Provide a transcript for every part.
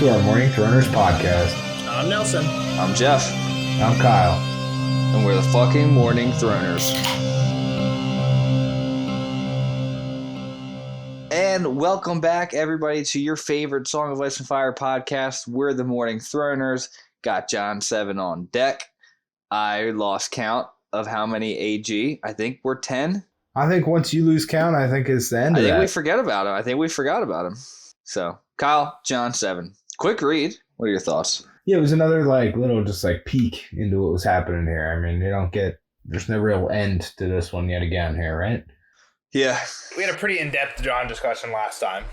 to our Morning Throners podcast. I'm Nelson. I'm Jeff. I'm Kyle. And we're the fucking Morning Throners. And welcome back, everybody, to your favorite Song of Ice and Fire podcast. We're the Morning Throners. Got John 7 on deck. I lost count of how many AG. I think we're 10. I think once you lose count, I think it's the end of that. I think we forget about him. I think we forgot about him. So, Kyle, John 7. Quick read. What are your thoughts? Yeah, it was another little peek into what was happening here. I mean, there's no real end to this one yet again here, right? Yeah. We had a pretty in-depth John discussion last time.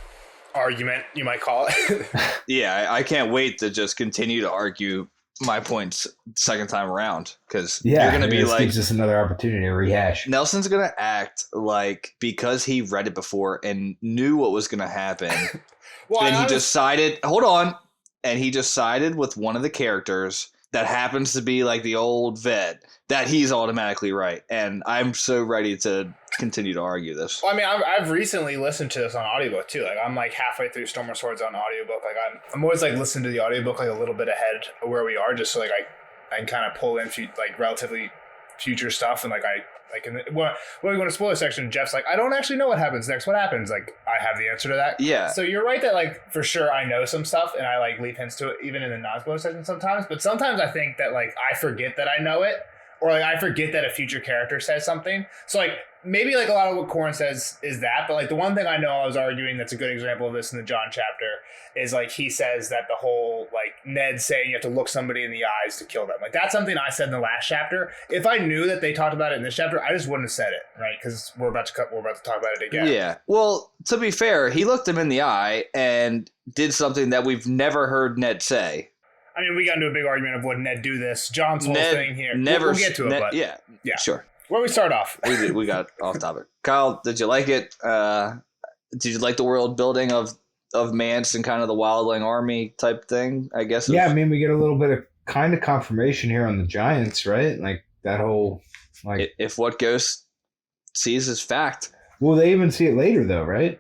Argument, you might call it. Yeah, I can't wait to just continue to argue my points second time around, because you're going to be like... gives us another opportunity to rehash. Nelson's going to act like because he read it before and knew what was going to happen, then he just sided... Hold on. And he just sided with one of the characters that happens to be like the old vet, that he's automatically right. And I'm so ready to continue to argue this. Well, I mean, I've recently listened to this on audiobook too. Like, I'm like halfway through Storm of Swords on audiobook. Like, I'm always like listening to the audiobook like a little bit ahead of where we are, just so like I can kind of pull in relatively future stuff. And when we go to spoiler section, Jeff's like, I don't actually know what happens next. What happens? Like, I have the answer to that. Yeah. So you're right that like for sure I know some stuff and I like leave hints to it even in the non-spoiler section sometimes. But sometimes I think that like I forget that I know it, or like I forget that a future character says something. So like maybe like a lot of what Corin says is that, but like the one thing I know I was arguing that's a good example of this in the John chapter is like he says that the whole like Ned saying you have to look somebody in the eyes to kill them. Like that's something I said in the last chapter. If I knew that they talked about it in this chapter, I just wouldn't have said it, right? Because we're about to talk about it again. Yeah. Well, to be fair, he looked him in the eye and did something that we've never heard Ned say. I mean, we got into a big argument of would Ned do this. John's whole thing here. We'll get to it, but yeah, sure. Where we start off? we got off topic. Kyle, did you like it? Did you like the world building of Mance and kind of the Wildling army type thing? I guess. Yeah, I mean, we get a little bit of kind of confirmation here on the Giants, right? Like that whole if what Ghost sees is fact. Well, they even see it later, though, right?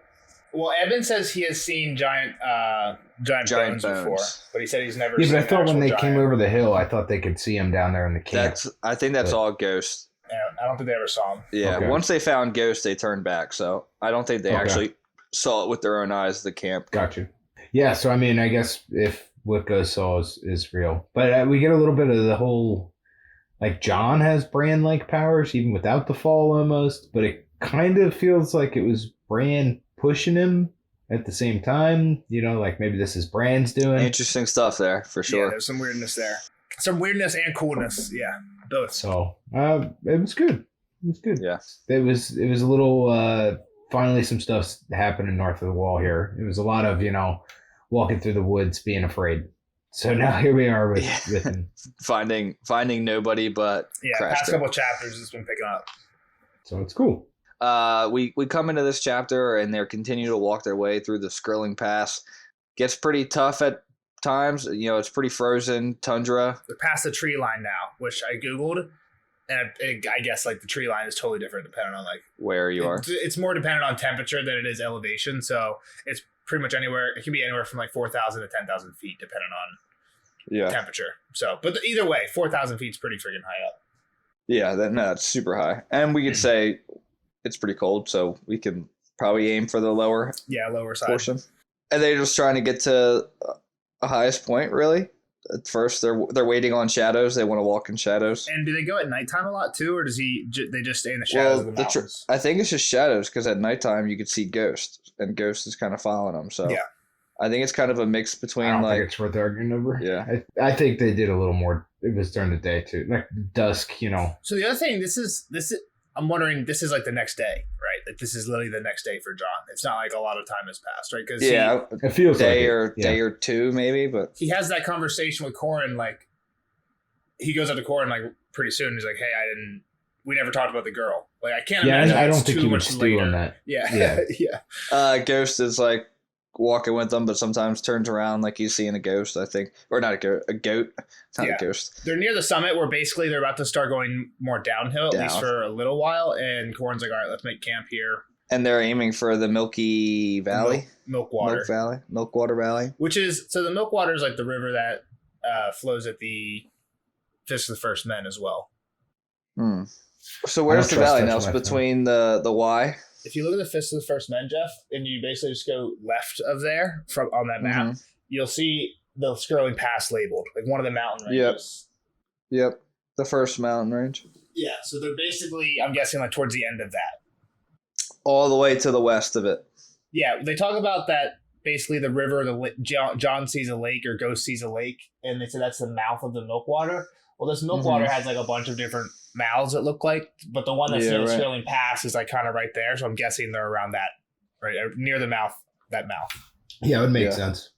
Well, Evan says he has seen giant bones before, but he said he's never seen. Yeah, but I thought when they came over the hill, I thought they could see him down there in the camp. I think that's all Ghost. Yeah, I don't think they ever saw him. Yeah, okay. Once they found Ghost, they turned back. So I don't think they actually saw it with their own eyes, the camp. Gotcha. Yeah, so I mean, I guess if what Ghost saw is real. But we get a little bit of the whole, like, John has Bran-like powers, even without the fall almost. But it kind of feels like it was Bran pushing him at the same time. You know, like maybe this is Bran's doing. Interesting stuff there, for sure. Yeah, there's some weirdness there. Some weirdness and coolness. Yeah, both. So it was good. It was good. Yeah. It was a little, finally some stuff happening north of the wall here. It was a lot of, walking through the woods being afraid. So now here we are with him. finding nobody but past couple chapters it's been picking up. So it's cool. We come into this chapter and they're continuing to walk their way through the Skrilling Pass. Gets pretty tough at times. It's pretty frozen tundra. They're past the tree line now, which I Googled. And I guess like the tree line is totally different depending on like where you are. It's more dependent on temperature than it is elevation. So it's pretty much anywhere. It can be anywhere from like 4,000 to 10,000 feet depending on temperature. So, but either way, 4,000 feet is pretty freaking high up. Yeah, that's super high. And we could say it's pretty cold, so we can probably aim for the lower side portion. And they're just trying to get to a highest point, really. At first, they're waiting on shadows. They want to walk in shadows. And do they go at nighttime a lot too, or does they just stay in the shadows of the mountains? I think it's just shadows, because at nighttime you could see Ghost, and Ghost is kind of following them. So yeah. I think it's kind of a mix between I don't think it's worth arguing over. Yeah. I think they did a little more. It was during the day too, like dusk, So the other thing, this is I'm wondering, this is like the next day, right? Like this is literally the next day for John. It's not like a lot of time has passed, right? Because it feels day or two maybe, but he has that conversation with Corin. Like he goes up to Corin like pretty soon. He's like, "Hey, we never talked about the girl. Like I can't imagine. I don't think he would stew on that. Yeah. Ghost is like walking with them, but sometimes turns around like he's seeing a ghost, I think. Or not a goat. It's not a ghost. They're near the summit where they're about to start going more downhill, at least for a little while. And Corin's like, all right, let's make camp here. And they're aiming for the Milky Valley? Milkwater. Milkwater Valley. Which is, so the Milkwater is like the river that flows at the Fist of the First Men as well. Hmm. So where's the valley now? It's between the Y? If you look at the Fist of the First Men, Jeff, and you basically just go left of there from on that map, you'll see the scrolling pass labeled, like one of the mountain ranges. Yep. The first mountain range. Yeah, so they're basically, I'm guessing, like towards the end of that. All the way to the west of it. Yeah, they talk about that, basically the river, John sees a lake or Ghost sees a lake, and they say that's the mouth of the Milkwater. Well, this Milkwater has like a bunch of different mouths, it looked like, but the one that's near the Scrolling Pass is like kind of right there, so I'm guessing they're around that, right near the mouth, that mouth. Yeah, it would make sense.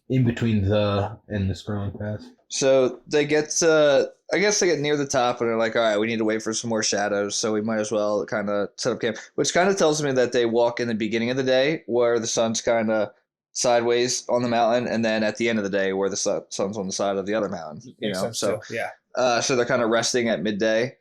In between the and the Scrolling Pass. So they get to, I guess they get near the top and they're like, all right, we need to wait for some more shadows, so we might as well kind of set up camp, which kind of tells me that they walk in the beginning of the day where the sun's kind of sideways on the mountain, and then at the end of the day where the sun's on the side of the other mountain, you know? So yeah. So they're kind of resting at midday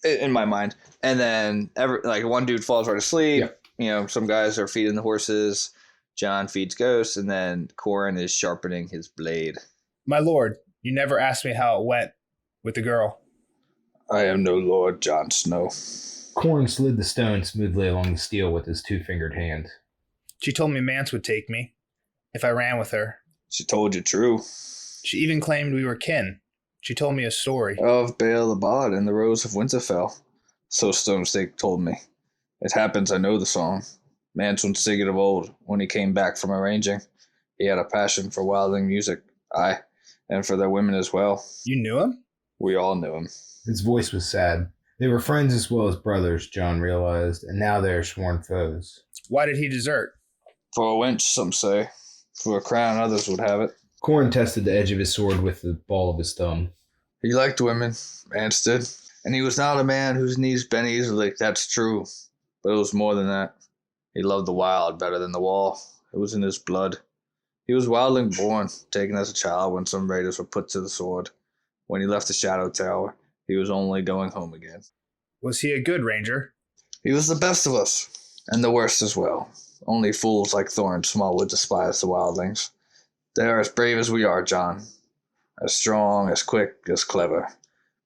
in my mind. And then one dude falls right asleep. Yeah. You know, some guys are feeding the horses. John feeds Ghost, and then Corin is sharpening his blade. My lord, you never asked me how it went with the girl. I am no Lord Jon Snow. Corin slid the stone smoothly along the steel with his two-fingered hand. She told me Mance would take me if I ran with her. She told you true. She even claimed we were kin. She told me a story. Of Bael the Bard and the Rose of Winterfell. So Stonestake told me. It happens I know the song. Mance would sing it of old when he came back from arranging. He had a passion for wildling music. Aye, and for their women as well. You knew him? We all knew him. His voice was sad. They were friends as well as brothers, John realized, and now they are sworn foes. Why did he desert? For a wench, some say. For a crown, others would have it. Corin tested the edge of his sword with the ball of his thumb. He liked women, Mance did. And he was not a man whose knees bent easily, that's true. But it was more than that. He loved the wild better than the wall. It was in his blood. He was wildling born, taken as a child when some raiders were put to the sword. When he left the Shadow Tower, he was only going home again. Was he a good ranger? He was the best of us, and the worst as well. Only fools like Thorin Small would despise the wildlings. They are as brave as we are, John. As strong, as quick, as clever.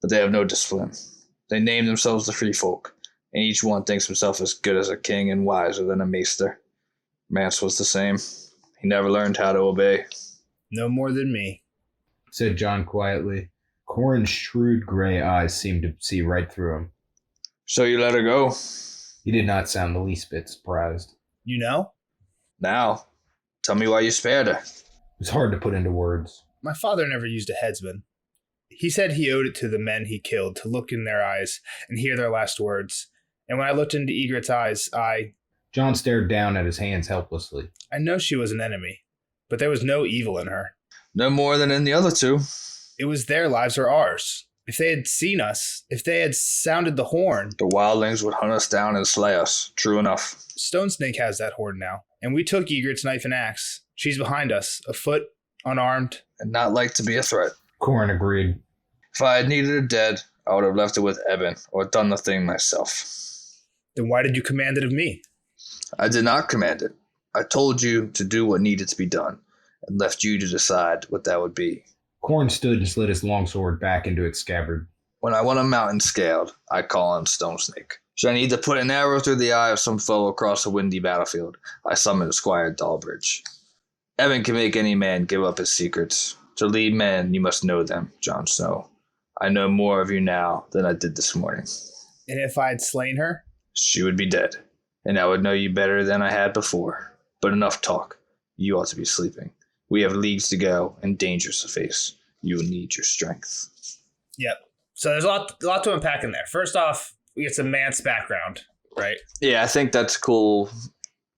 But they have no discipline. They name themselves the Free Folk, and each one thinks himself as good as a king and wiser than a maester. Mance was the same. He never learned how to obey. No more than me, said John quietly. Corin's shrewd gray eyes seemed to see right through him. So you let her go? He did not sound the least bit surprised. You know? Now, tell me why you spared her. It was hard to put into words. My father never used a headsman. He said he owed it to the men he killed to look in their eyes and hear their last words. And when I looked into Ygritte's eyes, John stared down at his hands helplessly. I know she was an enemy, but there was no evil in her. No more than in the other two. It was their lives or ours. If they had seen us, if they had sounded the horn... The wildlings would hunt us down and slay us. True enough. Stone Snake has that horn now, and we took Ygritte's knife and axe. She's behind us, afoot, unarmed. And not like to be a threat. Corin agreed. If I had needed her dead, I would have left it with Eben, or done the thing myself. Then why did you command it of me? I did not command it. I told you to do what needed to be done, and left you to decide what that would be. Corin stood and slid his longsword back into its scabbard. When I want a mountain scaled, I call on Stone Snake. Should I need to put an arrow through the eye of some foe across a windy battlefield, I summon Squire Dalbridge. Eben can make any man give up his secrets. To lead men, you must know them, Jon Snow. I know more of you now than I did this morning. And if I had slain her? She would be dead, and I would know you better than I had before. But enough talk. You ought to be sleeping. We have leagues to go and dangers to face. You will need your strength. Yep. So there's a lot to unpack in there. First off, we get some Mance background, right? Yeah, I think that's a cool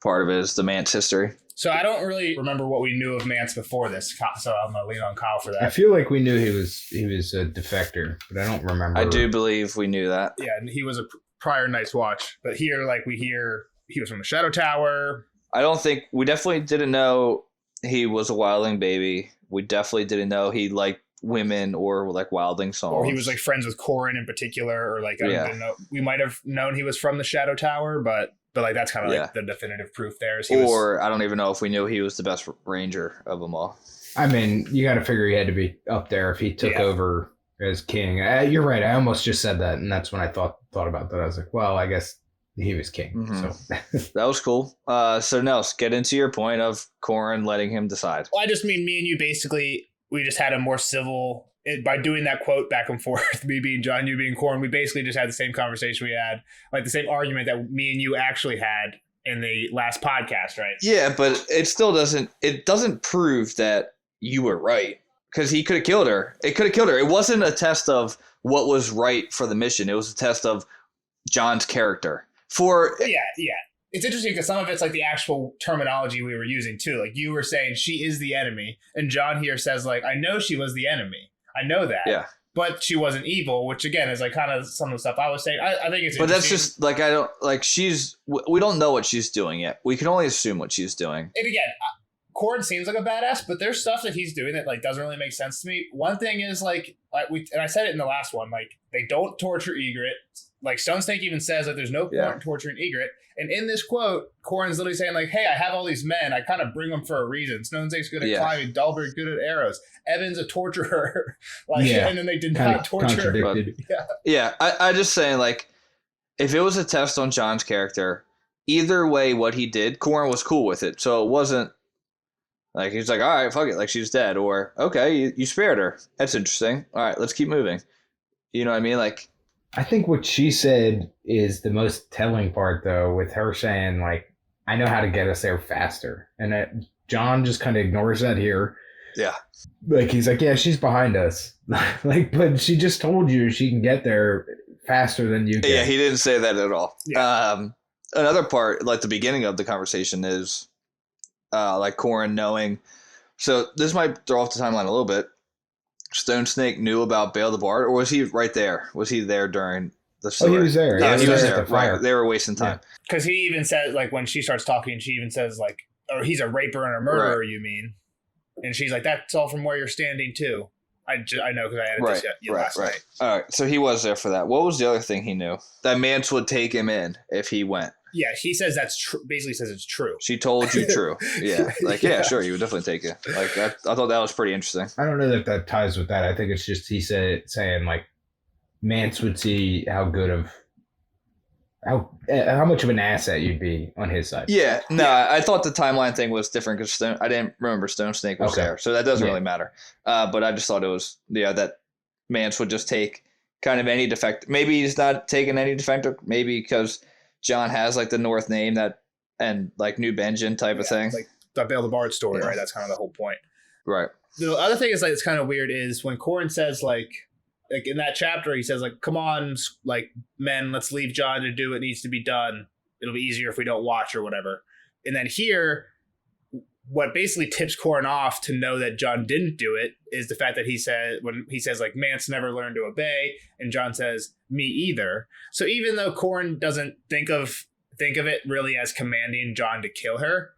part of it is the Mance history. So I don't really remember what we knew of Mance before this, so I'm going to lean on Kyle for that. I feel like we knew he was a defector, but I don't remember. I do believe we knew that. Yeah, and he was a prior Night's Watch. But here, we hear he was from the Shadow Tower. We definitely didn't know he was a wildling baby. We definitely didn't know he liked women or wildling songs. Or he was friends with Corin in particular, or I don't know. We might have known he was from the Shadow Tower, but But like that's kind of like the definitive proof there. I don't even know if we knew he was the best ranger of them all. I mean, you got to figure he had to be up there if he took over as king. You're right. I almost just said that, and that's when I thought about that. I was like, well, I guess he was king. Mm-hmm. So that was cool. So Nels, get into your point of Corran letting him decide. Well, I just mean me and you basically, we just had a more civil, by doing that quote back and forth, me being John, you being Corran, we basically just had the same conversation we had, like the same argument that me and you actually had in the last podcast, right? Yeah, but it still doesn't prove that you were right, because he could have killed her. It could have killed her. It wasn't a test of what was right for the mission. It was a test of John's character. Yeah. It's interesting because some of it's like the actual terminology we were using too. Like you were saying she is the enemy, and John here says like, I know she was the enemy. I know that. Yeah. But she wasn't evil, which again is like kind of some of the stuff I was saying. I think it's. But that's just like we don't know what she's doing yet. We can only assume what she's doing. And again, Corran seems like a badass, but there's stuff that he's doing that like doesn't really make sense to me. One thing is like and I said it in the last one, like they don't torture Egret. Like Stone Snake even says that there's no point in torturing Egret. And in this quote, Corran's literally saying like, hey, I have all these men. I kind of bring them for a reason. Stone Snake's good at climbing. Dalberg good at arrows. Evan's a torturer. And then they did not torture her. I just saying like, if it was a test on John's character, either way what he did, Corran was cool with it. So it wasn't like, he's like, all right, fuck it. Like she's dead. Or, okay, you spared her. That's interesting. All right, let's keep moving. You know what I mean? Like, I think what she said is the most telling part, though, with her saying, like, I know how to get us there faster. And that John just kind of ignores that here. Yeah. Like, he's like, yeah, she's behind us. Like, but she just told you she can get there faster than you can. Yeah, he didn't say that at all. Yeah. Another part, like the beginning of the conversation is, like, Corran knowing. So this might throw off the timeline a little bit. Stone Snake knew about Bail the Bard, or was he right there? Was he there during the story? Oh, he was there. Yeah, he was there. At the fire. Right. They were wasting time. Because he even says, like, when she starts talking, she even says, like, oh, he's a raper and a murderer, you mean? And she's like, that's all from where you're standing, too. I know because I added this last night. All right, so he was there for that. What was the other thing he knew? That Mance would take him in if he went. Yeah, he says that's true. Basically says it's true. She told you true. Yeah. Like, yeah, sure, you would definitely take it. Like, I thought that was pretty interesting. I don't know that ties with that. I think it's just saying, like, Mance would see how good of, how much of an asset you'd be on his side. Yeah. No, I thought the timeline thing was different because I didn't remember Stone Snake was there. So that doesn't really matter. But I just thought it was, that Mance would just take kind of any defect. Maybe he's not taking any defector. Maybe because John has like the North name and like New Benjamin type of thing. Like the Bail the Bard story, right? That's kind of the whole point. Right. The other thing is like, it's kind of weird is when Corran says like in that chapter, he says like, come on, like men, let's leave John to do what needs to be done. It'll be easier if we don't watch or whatever. And then here, what basically tips Corran off to know that John didn't do it is the fact that he says like Mance never learned to obey, and John says me either. So even though Corran doesn't think of it really as commanding John to kill her,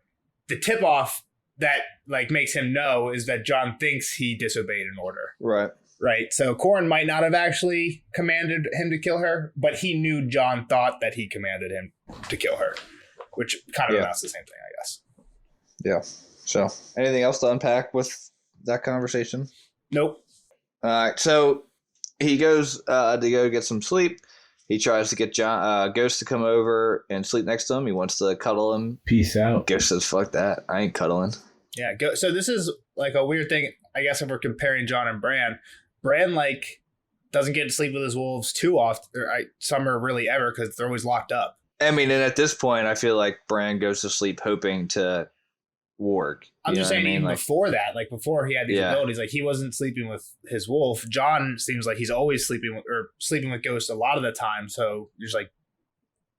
the tip off that like makes him know is that John thinks he disobeyed an order. Right. So Corran might not have actually commanded him to kill her, but he knew John thought that he commanded him to kill her, which kind of amounts to the same thing, I guess. Yeah. So, anything else to unpack with that conversation? Nope. All right. So he goes to go get some sleep. He tries to get Ghost to come over and sleep next to him. He wants to cuddle him. Peace out. Ghost says, "Fuck that. I ain't cuddling." Yeah. So this is like a weird thing. I guess if we're comparing John and Bran like doesn't get to sleep with his wolves too often. Some are really ever because they're always locked up. I mean, and at this point, I feel like Bran goes to sleep hoping to warg. I'm just saying, even before that, like before he had these abilities, like he wasn't sleeping with his wolf. John seems like he's always sleeping with Ghost a lot of the time. So you're just like,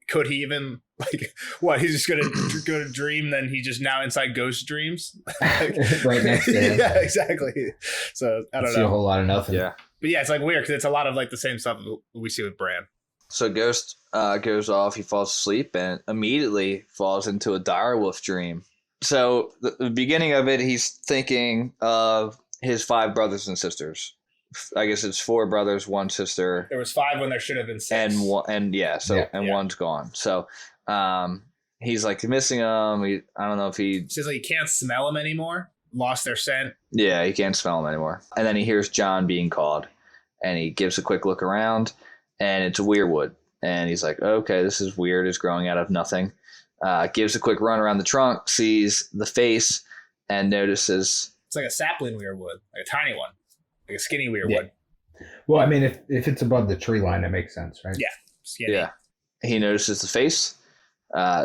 could he even like what? He's just gonna go to dream, then he's just now inside Ghost dreams, right next to him. Yeah, exactly. So I don't know. A whole lot of nothing. Yeah, but yeah, it's like weird because it's a lot of like the same stuff we see with Bran. So Ghost goes off. He falls asleep and immediately falls into a direwolf dream. So the beginning of it, he's thinking of his 5 brothers and sisters. I guess it's 4 brothers, 1 sister. There was 5 when there should have been 6. And one's gone. So He's like missing him. I don't know if he says like he can't smell him anymore. Lost their scent. Yeah, he can't smell him anymore. And then he hears John being called, and he gives a quick look around, and it's a weirwood. And he's like, okay, this is weird. It's growing out of nothing. Gives a quick run around the trunk, sees the face, and notices it's like a sapling weirwood, like a tiny one, like a skinny weirwood. Yeah. Well, I mean, if it's above the tree line, it makes sense, right? Yeah, skinny. Yeah. He notices the face,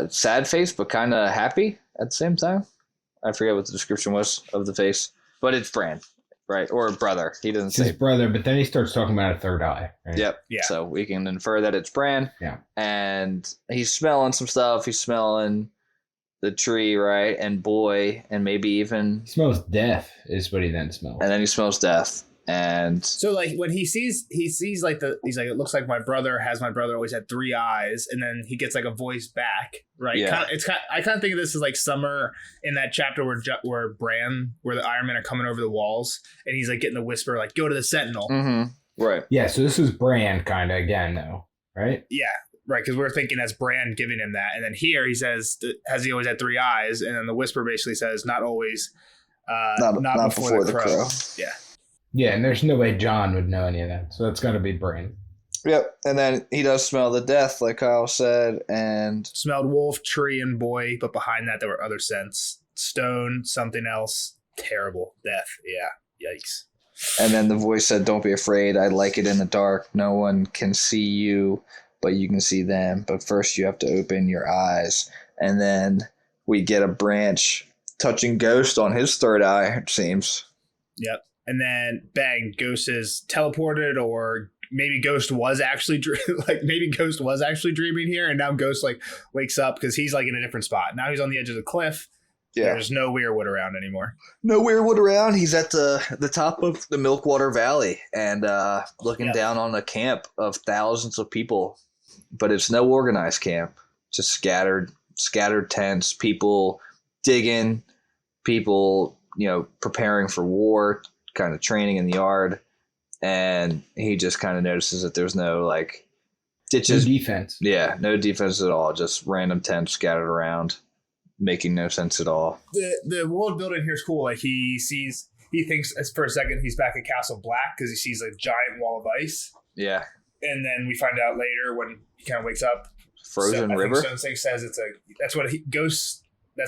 sad face, but kind of happy at the same time. I forget what the description was of the face, but it's Bran, right? Or brother. He doesn't say his brother, but then he starts talking about a third eye. Right? Yep. Yeah. So we can infer that it's Bran. Yeah. And he's smelling some stuff. He's smelling the tree, right? And boy, and maybe even he smells death is what he then smells. And then he smells death. And so like when he sees like he's like, it looks like my brother always had 3 eyes, and then he gets like a voice back, right? Yeah. I kind of think of this as like Summer in that chapter where the Iron Men are coming over the walls, and he's like getting the whisper like, go to the Sentinel. Mm-hmm. Right. Yeah, so this is Bran kind of again though, right? Yeah, right, because we're thinking that's Bran giving him that, and then here he says, has he always had 3 eyes? And then the whisper basically says, not always, not before the crow. Yeah. Yeah, and there's no way John would know any of that. So that's got to be Bran. Yep. And then he does smell the death, like Kyle said, and smelled wolf, tree, and boy, but behind that there were other scents. Stone, something else. Terrible. Death. Yeah. Yikes. And then the voice said, don't be afraid. I like it in the dark. No one can see you, but you can see them. But first you have to open your eyes. And then we get a branch touching Ghost on his third eye, it seems. Yep. And then bang, Ghost is teleported, or maybe Ghost was actually dreaming here, and now Ghost like wakes up because he's like in a different spot. Now he's on the edge of the cliff. Yeah. There's no weirwood around anymore. No weirwood around. He's at the top of the Milkwater Valley and looking down on a camp of thousands of people, but it's no organized camp. Just scattered tents, people digging, people preparing for war, kind of training in the yard, and he just kind of notices that there's no like ditches, no defense. Yeah, no defense at all. Just random tents scattered around, making no sense at all. The world building here is cool. Like he thinks for a second he's back at Castle Black because he sees a giant wall of ice. Yeah, and then we find out later when he kind of wakes up, frozen river. Stone Sink says that's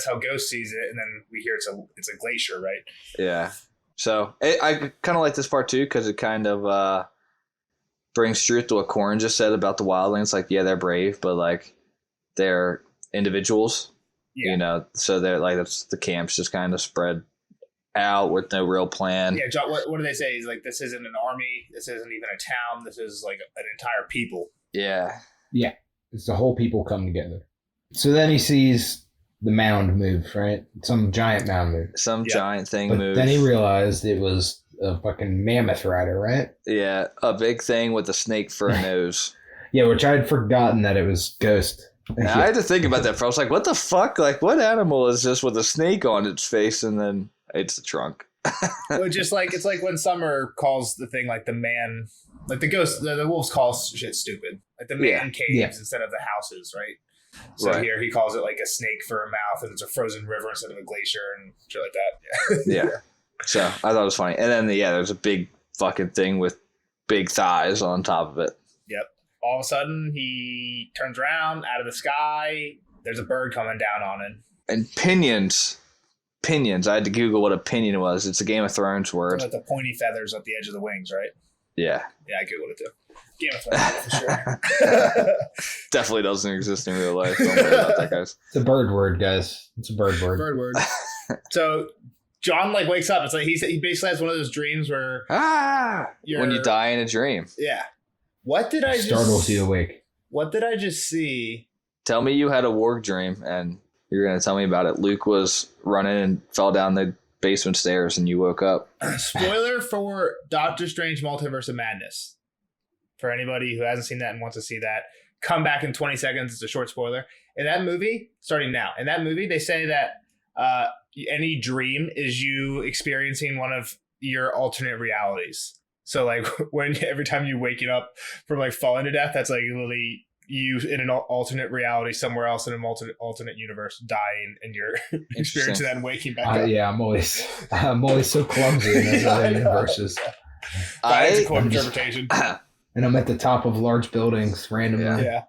how Ghost sees it, and then we hear it's a glacier, right? Yeah. So I kind of like this part too because it kind of brings truth to what Corin just said about the wildlings. Like, yeah, they're brave, but like they're individuals, So they're like that's the camps just kind of spread out with no real plan. Yeah, John, what do they say? He's like, this isn't an army. This isn't even a town. This is like an entire people. Yeah. Yeah, it's the whole people come together. So then he sees the mound move, right? Some giant mound move. Some giant thing moved. Then he realized it was a fucking mammoth rider, right? Yeah, a big thing with a snake for a nose. Yeah, which I had forgotten that it was Ghost. Yeah. I had to think about that. I was like, what the fuck? Like, what animal is this with a snake on its face? And then it's the trunk. Well, just like it's like when Summer calls the thing like the man, like the ghost, the wolves call shit stupid. Like the man caves instead of the houses, right? So here he calls it like a snake for a mouth, and it's a frozen river instead of a glacier and shit like that. Yeah. So I thought it was funny. And then, there's a big fucking thing with big thighs on top of it. Yep. All of a sudden, he turns around out of the sky. There's a bird coming down on him. And pinions. I had to Google what a pinion was. It's a Game of Thrones word. Like the pointy feathers at the edge of the wings, right? Yeah. Yeah, I Googled it too. Game of Thrones, for sure. Definitely doesn't exist in real life. Don't worry about that, guys. It's a bird word, guys. It's a bird word. Bird word. So John wakes up. It's like he basically has one of those dreams where when you die in a dream. Yeah. What did I just startles you awake? What did I just see? Tell me you had a warg dream and you're gonna tell me about it. Luke was running and fell down the basement stairs and you woke up. Spoiler for Doctor Strange Multiverse of Madness. For anybody who hasn't seen that and wants to see that, come back in 20 seconds. It's a short spoiler. In that movie, starting now, they say that any dream is you experiencing one of your alternate realities. So like every time you waking up from like falling to death, that's like literally you in an alternate reality somewhere else in an alternate universe dying and you're experiencing that and waking back up. Yeah, I'm always so clumsy in those other universes. That's a cool interpretation. And I'm at the top of large buildings randomly. Yeah.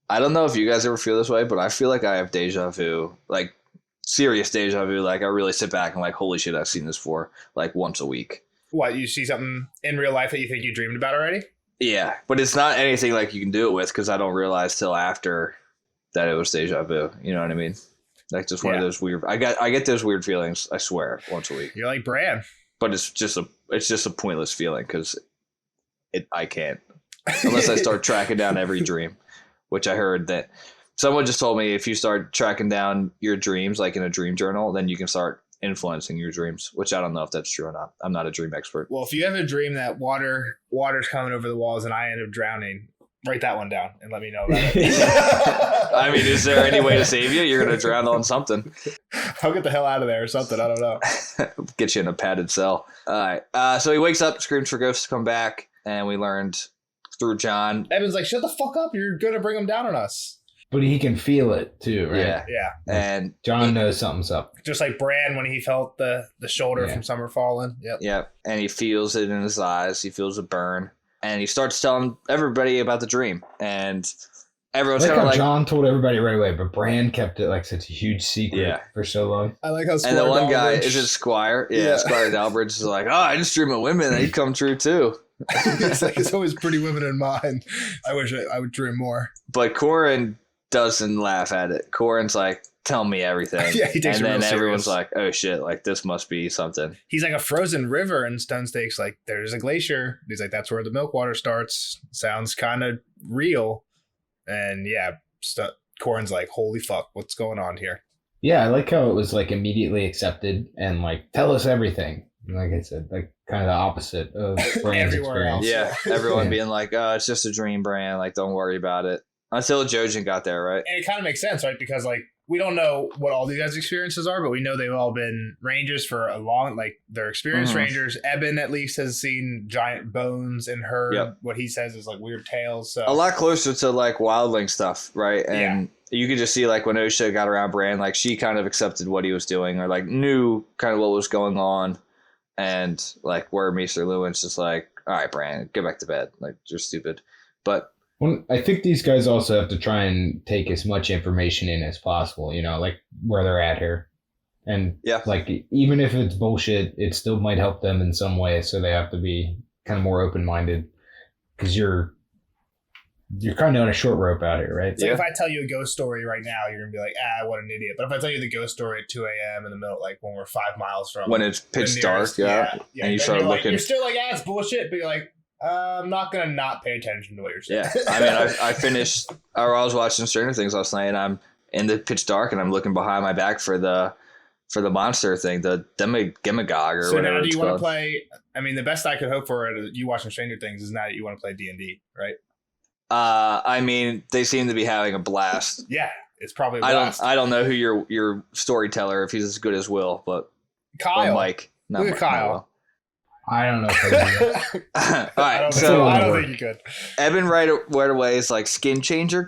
I don't know if you guys ever feel this way, but I feel like I have deja vu, like serious deja vu. Like I really sit back and like, holy shit, I've seen this for like once a week. What, you see something in real life that you think you dreamed about already? Yeah, but it's not anything like you can do it with because I don't realize till after that it was deja vu. You know what I mean? Like just one of those weird. I get those weird feelings. I swear, once a week. You're like Bran, but it's just a pointless feeling because I can't unless I start tracking down every dream, which I heard that someone just told me if you start tracking down your dreams like in a dream journal, then you can start influencing your dreams, which I don't know if that's true or not. I'm not a dream expert. Well, if you have a dream that water's coming over the walls and I end up drowning, write that one down and let me know about it. I mean, is there any way to save you? You're going to drown on something. I'll get the hell out of there or something. I don't know. Get you in a padded cell. All right. So he wakes up, screams for ghosts to come back, and we learned through John. Evan's like, shut the fuck up. You're going to bring them down on us. But he can feel it too, right? Yeah. And John knows something's up. Just like Bran when he felt the shoulder from Summer falling. Yep. And he feels it in his eyes. He feels a burn. And he starts telling everybody about the dream. And everyone's kind of like... John told everybody right away, but Bran kept it like such a huge secret for so long. I like how Squire And the one guy, is it Squire? Yeah, Squire Dalbridge is like, oh, I just dream of women. They come true too. It's like, it's always pretty women in mind. I wish I would dream more. But Corin doesn't laugh at it. Corin's like, tell me everything. Yeah, he takes and it then real everyone's serious. like, oh shit, like this must be something. He's like a frozen river, and Stone Stake's like, there's a glacier. He's like, that's where the milk water starts. Sounds kind of real. And yeah, Corin's like, holy fuck, what's going on here? Yeah, I like how it was like immediately accepted and like, tell us everything. Like I said, like kind of the opposite of Bran's experience. Yeah, everyone being like, oh, it's just a dream, Bran. Like, don't worry about it. Until jraijin got there, right? And it kind of makes sense, right? Because like we don't know what all these guys' experiences are, but we know they've all been rangers for a long, like they're experienced rangers. Eben at least has seen giant bones and heard what he says is like weird tales. So a lot closer to like wildling stuff, right? And you could just see like when Osha got around Bran, like she kind of accepted what he was doing or like knew kind of what was going on. And like where Maester Lewin's just like, all right, Bran, get back to bed. Like you're stupid. But well, I think these guys also have to try and take as much information in as possible, you know, like where they're at here. And like, even if it's bullshit, it still might help them in some way. So they have to be kind of more open-minded because you're kind of on a short rope out here, right? So if I tell you a ghost story right now, you're going to be like, what an idiot. But if I tell you the ghost story at 2 a.m. in the middle, like when we're 5 miles from... When it's pitch dark, and you start looking... You're still like, it's bullshit, but you're like, I'm not going to not pay attention to what you're saying. Yeah, I mean, I finished... Or I was watching Stranger Things last night, and I'm in the pitch dark, and I'm looking behind my back for the monster thing, the Demigog or whatever. So now do you want to play... I mean, the best I could hope for you watching Stranger Things is now that you want to play D&D, right? I mean, they seem to be having a blast. Yeah, it's probably a blast. I don't know who your storyteller, if he's as good as Will, but Kyle. Or Mike. Look at Kyle. I don't know if I can. All right, so I don't think you could. Eben right away is like skin changer ?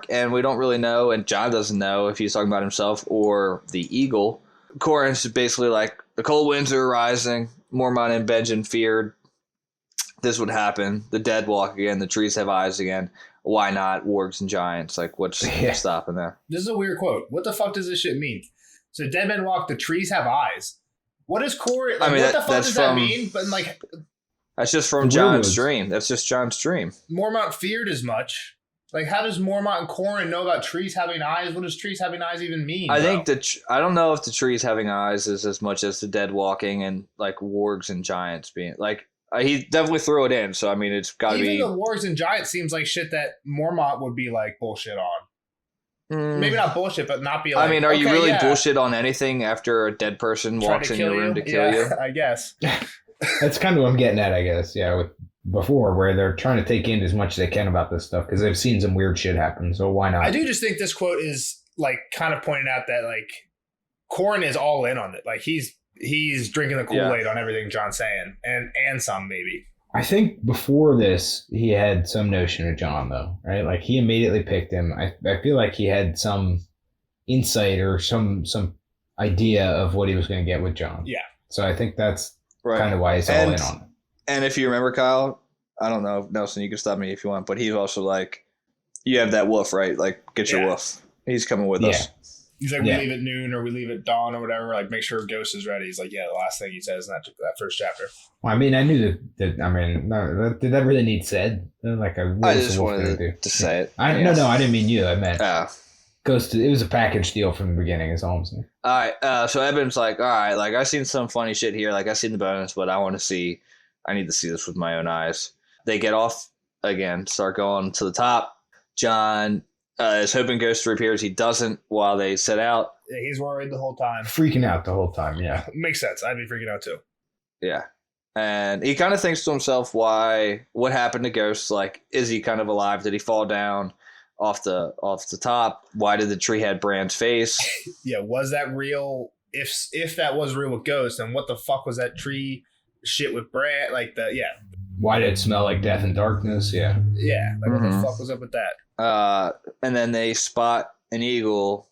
And we don't really know, and John doesn't know if he's talking about himself or the eagle. Corin's basically like the cold winds are rising. Mormont and Benjen feared this would happen. The dead walk again. The trees have eyes again. Why not? Wargs and giants. Like, what's stopping there? This is a weird quote. What the fuck does this shit mean? So dead men walk. The trees have eyes. What is Corin? Like, what the fuck does that mean? But like, that's just from John's dream. That's just John's dream. Mormont feared as much. Like, how does Mormont and Corin know about trees having eyes? What does trees having eyes even mean? I think I don't know if the trees having eyes is as much as the dead walking and like wargs and giants being like. He definitely threw it in, so I mean, it's got to be. Even the wargs and giants seems like shit that Mormont would be like bullshit on. Maybe not bullshit, but not be like. I mean, are you really bullshit on anything after a dead person walks in your room to kill you? I guess. That's kind of what I'm getting at, I guess. Yeah, with before, where they're trying to take in as much as they can about this stuff because they've seen some weird shit happen. So why not? I do just think this quote is like kind of pointing out that like Corin is all in on it. Like he's drinking the Kool-Aid on everything John's saying, and some maybe. I think before this, he had some notion of John, though, right? Like he immediately picked him. I feel like he had some insight or some idea of what he was going to get with John. Yeah. So I think that's Right. kind of why he's all in on it. And if you remember, Kyle, I don't know, Nelson, you can stop me if you want, but he's also like, you have that wolf, right? Like, get your wolf. He's coming with us. He's like, we leave at noon or we leave at dawn or whatever. Like, make sure Ghost is ready. He's like, yeah, the last thing he says in that first chapter. Well, I mean, I knew that I mean, no, did that really need said? Like, I just wanted to say it. No, I didn't mean you. I meant Ghost. It was a package deal from the beginning, is all I'm saying. All right. So Evan's like, all right, like, I've seen some funny shit here. Like, I've seen the bonus, but I need to see this with my own eyes. They get off again, start going to the top. John is hoping Ghost reappears. He doesn't while they set out. Yeah, he's worried the whole time. Freaking out the whole time, yeah. Makes sense. I'd be freaking out too. Yeah. And he kind of thinks to himself, what happened to Ghost? Like, is he kind of alive? Did he fall down off the top? Why did the tree have Brand's face? Yeah, was that real? If that was real with Ghost, then what the fuck was that tree shit with Brand? Like, why did it smell like death and darkness? Yeah. Yeah, like what the fuck was up with that? And then they spot an eagle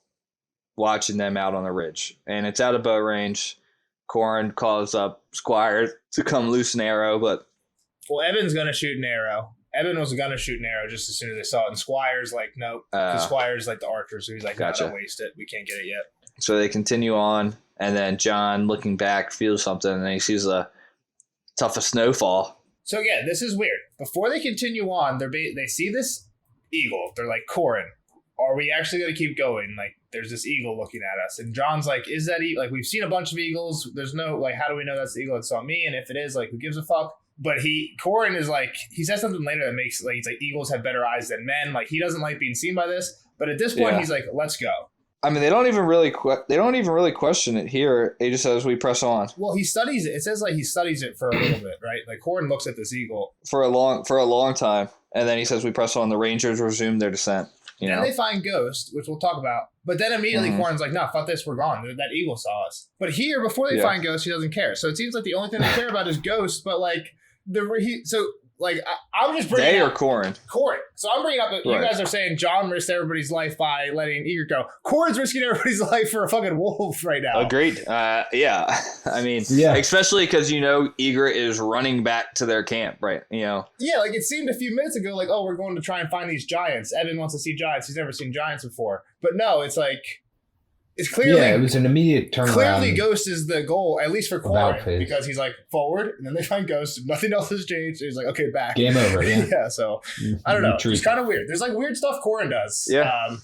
watching them out on the ridge. And it's out of bow range. Corin calls up Squire to come loose an arrow, but... Well, Evan's going to shoot an arrow. Evan was going to shoot an arrow just as soon as they saw it. And Squire's like, nope. Because Squire's like the archer, so he's like, gotcha. No, don't waste it. We can't get it yet. So they continue on, and then John, looking back, feels something, and he sees a toughest snowfall. So yeah, this is weird. Before they continue on, they see this eagle. They're like, Corin, are we actually going to keep going? Like, there's this eagle looking at us. And John's like, is that like, we've seen a bunch of eagles. There's no, like, how do we know that's the eagle that saw me? And if it is, like, who gives a fuck? But Corin is like, he says something later that makes, like, he's like, eagles have better eyes than men. Like, he doesn't like being seen by this. But at this point, he's like, let's go. I mean, they don't even really question it here. It just says we press on. Well, he studies it. It says like he studies it for a little bit, right? Like Corin looks at this eagle for a long time, and then he says we press on. The Rangers resume their descent. Then they find Ghost, which we'll talk about. But then immediately Corin's like, "No, fuck this, we're gone. That eagle saw us." But here, before they find Ghost, he doesn't care. So it seems like the only thing they care about is Ghost. But like I'm just bringing they or Corin. So I'm bringing up that you guys are saying John risked everybody's life by letting Egret go. Corin's risking everybody's life for a fucking wolf right now. Agreed. Yeah. I mean, especially because Egret is running back to their camp, right? Yeah, like it seemed a few minutes ago, like, oh, we're going to try and find these giants. Evan wants to see giants. He's never seen giants before. But no, it's like it's clearly it was an immediate turnaround. Clearly, Ghost is the goal, at least for Corin, because he's like forward, and then they find Ghost. Nothing else has changed. He's like, okay, back. Game over. Yeah. Yeah. So I don't know. It's kind of weird. There's like weird stuff Corin does. Yeah.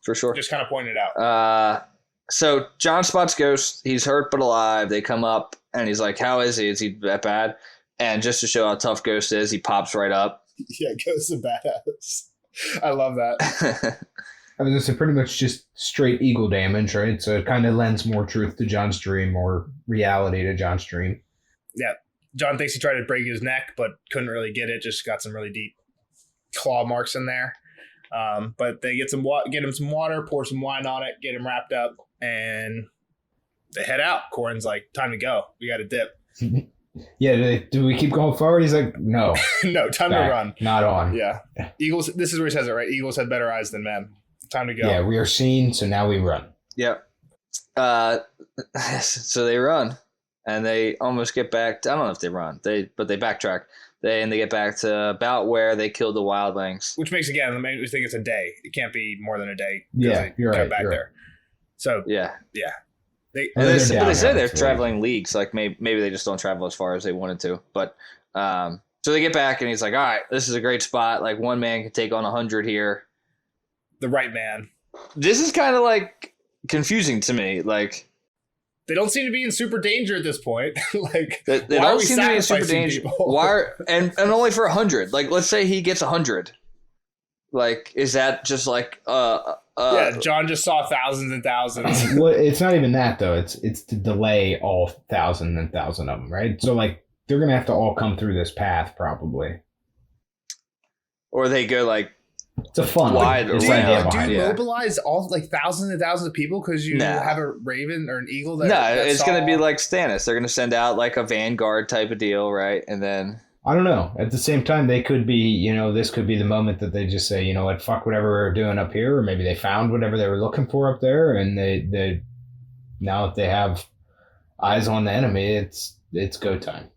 For sure. Just kind of pointed out. So John spots Ghost. He's hurt but alive. They come up, and he's like, "How is he? Is he that bad?" And just to show how tough Ghost is, he pops right up. Yeah, Ghost is a badass. I love that. I mean, this is pretty much just straight eagle damage, right? So it kind of lends more truth to John's dream, more reality to John's dream. Yeah. John thinks he tried to break his neck, but couldn't really get it. Just got some really deep claw marks in there. But they get him some water, pour some wine on it, get him wrapped up, and they head out. Corin's like, time to go. We got to dip. Yeah, do we keep going forward? He's like, no. No, time to run. Not on. Yeah. Eagles, this is where he says it, right? Eagles had better eyes than men. Time to go. Yeah, we are seen, so now we run. Yep. So they run, and they almost get back. I don't know if they run. But they backtrack. They get back to about where they killed the wildlings. Which makes, again, we think it's a day. It can't be more than a day. Yeah, you're right. Back there. So yeah. They say they're traveling leagues. Like maybe they just don't travel as far as they wanted to. But so they get back, and he's like, "All right, this is a great spot. Like one man can take on 100 here." The right man. This is kind of like confusing to me. Like they don't seem to be in super danger at this point. Like they don't seem to be in super danger. Why? And only for 100. Like let's say he gets 100. Like is that just like yeah, John just saw thousands and thousands. Well, it's not even that though. It's to delay all thousand and thousand of them, right? So like they're gonna have to all come through this path probably, or they go like. It's a fun wide do you mobilize all like thousands and thousands of people because you have a raven or an eagle? That it's going to be like Stannis. They're going to send out like a vanguard type of deal, right? And then I don't know. At the same time, they could be, this could be the moment that they just say, you know what, fuck whatever we're doing up here, or maybe they found whatever they were looking for up there, and they now that they have eyes on the enemy, it's go time.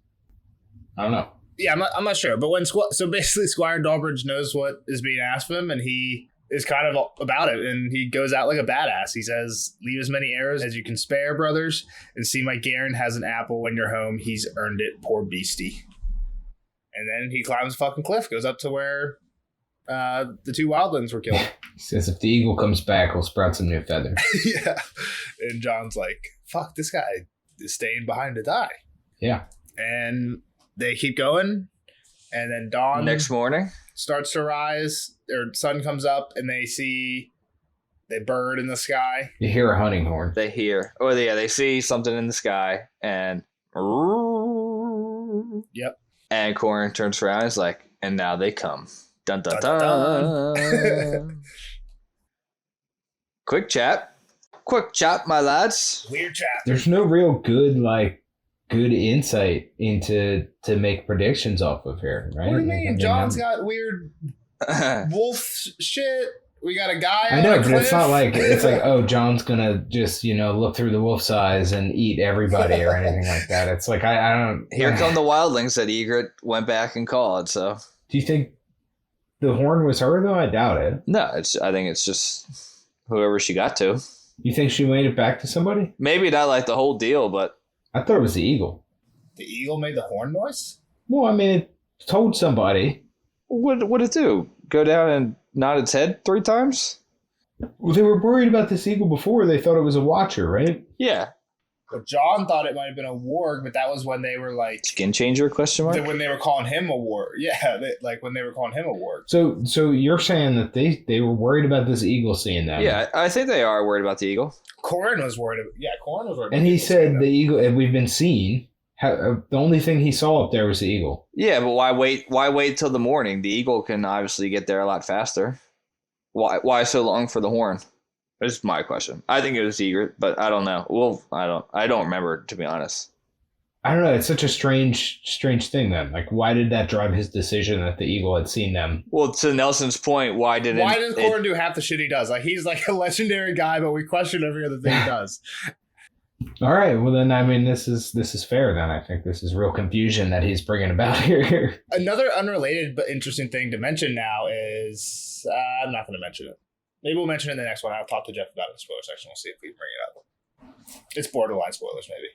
I don't know. Yeah, I'm not sure, but so basically Squire Dawbridge knows what is being asked of him, and he is kind of about it, and he goes out like a badass. He says, "Leave as many arrows as you can spare, brothers, and see my Garen has an apple when you're home. He's earned it, poor beastie." And then he climbs a fucking cliff, goes up to where the two wildlings were killed. He says, if the eagle comes back, we'll sprout some new feathers. Yeah. And John's like, fuck, this guy is staying behind to die. Yeah. And they keep going. And then dawn next morning starts to rise, or sun comes up, and they see the bird in the sky. You hear a hunting horn. They see something in the sky, and yep. And Corin turns around and is like, and now they come. Dun dun dun. Dun. Quick chat, my lads. Weird chat. There's no real good insight into to make predictions off of here, right? What do you mean? John's got weird wolf shit. We got a guy. I know, but it's not like oh, John's gonna just look through the wolf's eyes and eat everybody or anything like that. It's like I don't. Here come the wildlings that Ygritte went back and called. So, do you think the horn was her though? I doubt it. No, I think it's just whoever she got to. You think she made it back to somebody? Maybe not like the whole deal, but I thought it was the eagle. The eagle made the horn noise? Well, I mean, it told somebody. What would it do? Go down and nod its head 3 times? Well, they were worried about this eagle before. They thought it was a watcher, right? Yeah. But John thought it might have been a warg, but that was when they were like... Skin changer, question mark? When they were calling him a warg. Yeah, when they were calling him a warg. So you're saying that they were worried about this eagle seeing them? Yeah, I think they are worried about the eagle. Corin was worried. Corin was worried. And he said the eagle, and we've been seeing... the only thing he saw up there was the eagle. Yeah, but why wait till the morning? The eagle can obviously get there a lot faster. Why so long for the horn? That's my question. I think it was Ygritte, but I don't know. Well, I don't remember, to be honest. I don't know. It's such a strange thing then. Like, why did that drive his decision that the eagle had seen them? Well, to Nelson's point, why does Corin do half the shit he does? Like, he's like a legendary guy, but we question every other thing he does. All right. Well, then, I mean, this is fair. Then I think this is real confusion that he's bringing about here. Another unrelated but interesting thing to mention now is I'm not going to mention it. Maybe we'll mention it in the next one. I'll talk to Jeff about it in the spoiler section. We'll see if we can bring it up. It's borderline spoilers, maybe.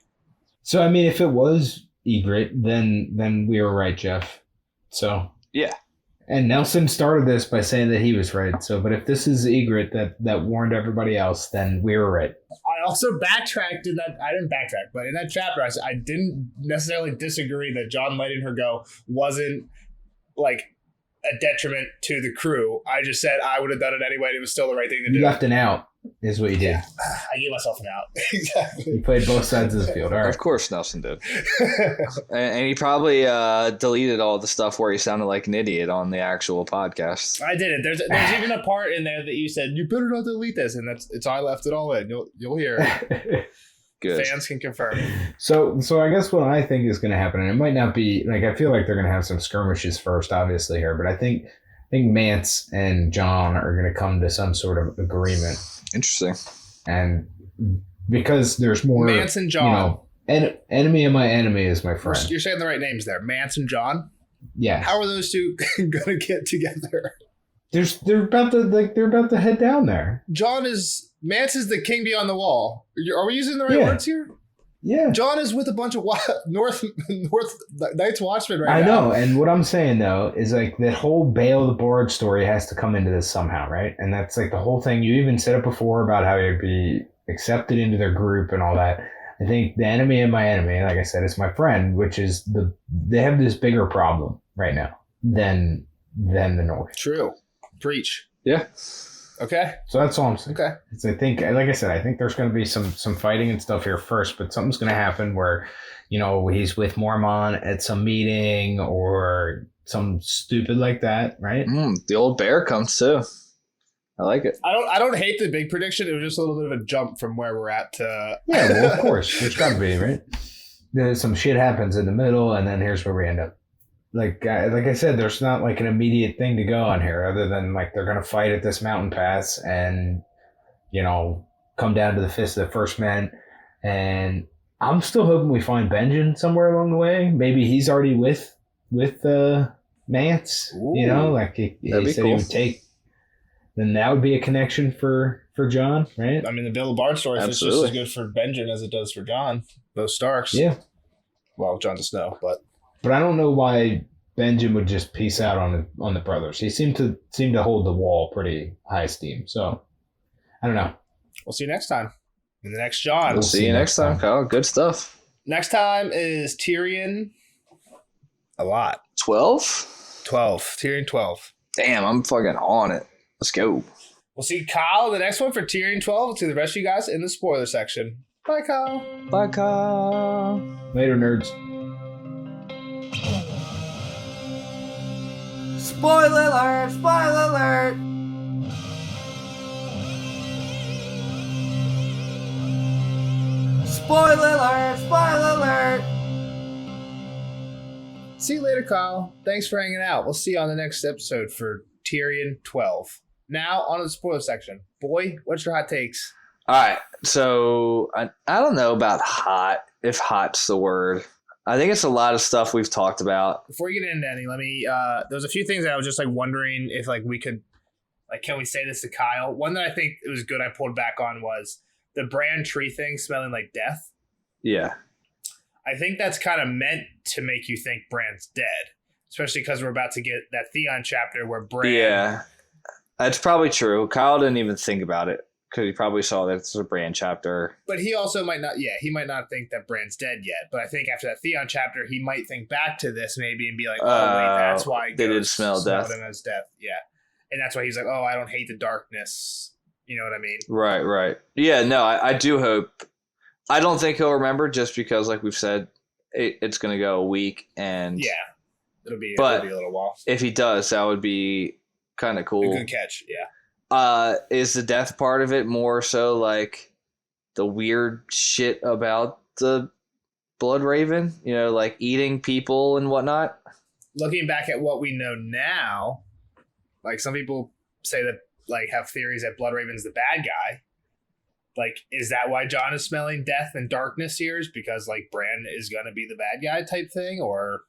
So, I mean, if it was Ygritte, then we were right, Jeff. So yeah. And Nelson started this by saying that he was right. So, but if this is Ygritte that warned everybody else, then we were right. I also backtracked in that. I didn't backtrack, but in that chapter, I didn't necessarily disagree that John letting her go wasn't like a detriment to the crew. I just said I would have done it anyway. It was still the right thing to do. You left an out, is what you did. I gave myself an out. Exactly. You played both sides of the field. All right. Of course, Nelson did. and he probably deleted all the stuff where he sounded like an idiot on the actual podcast. I did it. There's even a part in there that you said you better not delete this, and it's I left it all in. You'll hear it. Good. Fans can confirm. So I guess what I think is going to happen, and it might not be like I feel like they're going to have some skirmishes first, obviously here, but I think Mance and John are going to come to some sort of agreement. Interesting. And because there's more Mance and John, enemy of my enemy is my friend. You're saying the right names there, Mance and John. Yeah. How are those two going to get together? They're about to head down there. Mance is the king beyond the wall. Are we using the right words here? Yeah. John is with a bunch of North Night's Watchmen right now. I know, and what I'm saying though is like that whole Bail the Bard story has to come into this somehow, right? And that's like the whole thing. You even said it before about how he'd be accepted into their group and all that. I think the enemy of my enemy, like I said, is my friend, which is they have this bigger problem right now than the North. True. Preach. Yeah. Okay. So that's all I'm saying. Okay. I think, like I said, I think there's going to be some fighting and stuff here first, but something's going to happen where, he's with Mormon at some meeting or some stupid like that, right? The old bear comes too. I like it. I don't hate the big prediction. It was just a little bit of a jump from where we're at to. Yeah, well, of course. There's got to be, right? Some shit happens in the middle, and then here's where we end up. like I said, there's not like an immediate thing to go on here other than like they're gonna fight at this mountain pass and come down to the fist of the first men. And I'm still hoping we find Benjen somewhere along the way. Maybe he's already with Mance. Ooh, like he said cool. he would take. Then that would be a connection for John, right? I mean, the Bill Bard story is just as good for Benjen as it does for John. Both Starks. Yeah. Well, Jon Snow, but I don't know why Benjen would just peace out on the brothers. He seemed to hold the wall pretty high esteem. So I don't know. We'll see you next time in the next John. We'll see you next time, Kyle. Good stuff. Next time is Tyrion. A lot. 12? 12. Tyrion 12. Damn, I'm fucking on it. Let's go. We'll see Kyle in the next one for Tyrion 12. We'll see the rest of you guys in the spoiler section. Bye, Kyle. Bye, Kyle. Later, nerds. Spoiler alert! Spoiler alert! Spoiler alert! Spoiler alert! See you later, Kyle. Thanks for hanging out. We'll see you on the next episode for Tyrion 12. Now, on to the spoiler section. Boy, what's your hot takes? All right. So, I don't know about hot, if hot's the word. I think it's a lot of stuff we've talked about. Before you get into any, let me, there's a few things that I was just like wondering if like we could, like, can we say this to Kyle? One that I think it was good I pulled back on was the Bran tree thing smelling like death. Yeah. I think that's kind of meant to make you think Bran's dead, especially because we're about to get that Theon chapter where Bran. Yeah. That's probably true. Kyle didn't even think about it because he probably saw that it's a Bran chapter. But he also might not, he might not think that Bran's dead yet. But I think after that Theon chapter, he might think back to this maybe and be like, oh, wait, that's why they did smell death. Him as death. Yeah. And that's why he's like, oh, I don't hate the darkness. You know what I mean? Right. Yeah, no, I do hope. I don't think he'll remember just because, like we've said, it's going to go a week. And yeah, it'll be a little while. If he does, that would be kind of cool. A good catch, yeah. Is the death part of it more so like the weird shit about the Blood Raven? Like eating people and whatnot? Looking back at what we know now, like some people say that, like, have theories that Blood Raven's the bad guy. Like, is that why Jon is smelling death and darkness here? Is because, like, Bran is going to be the bad guy type thing? Or,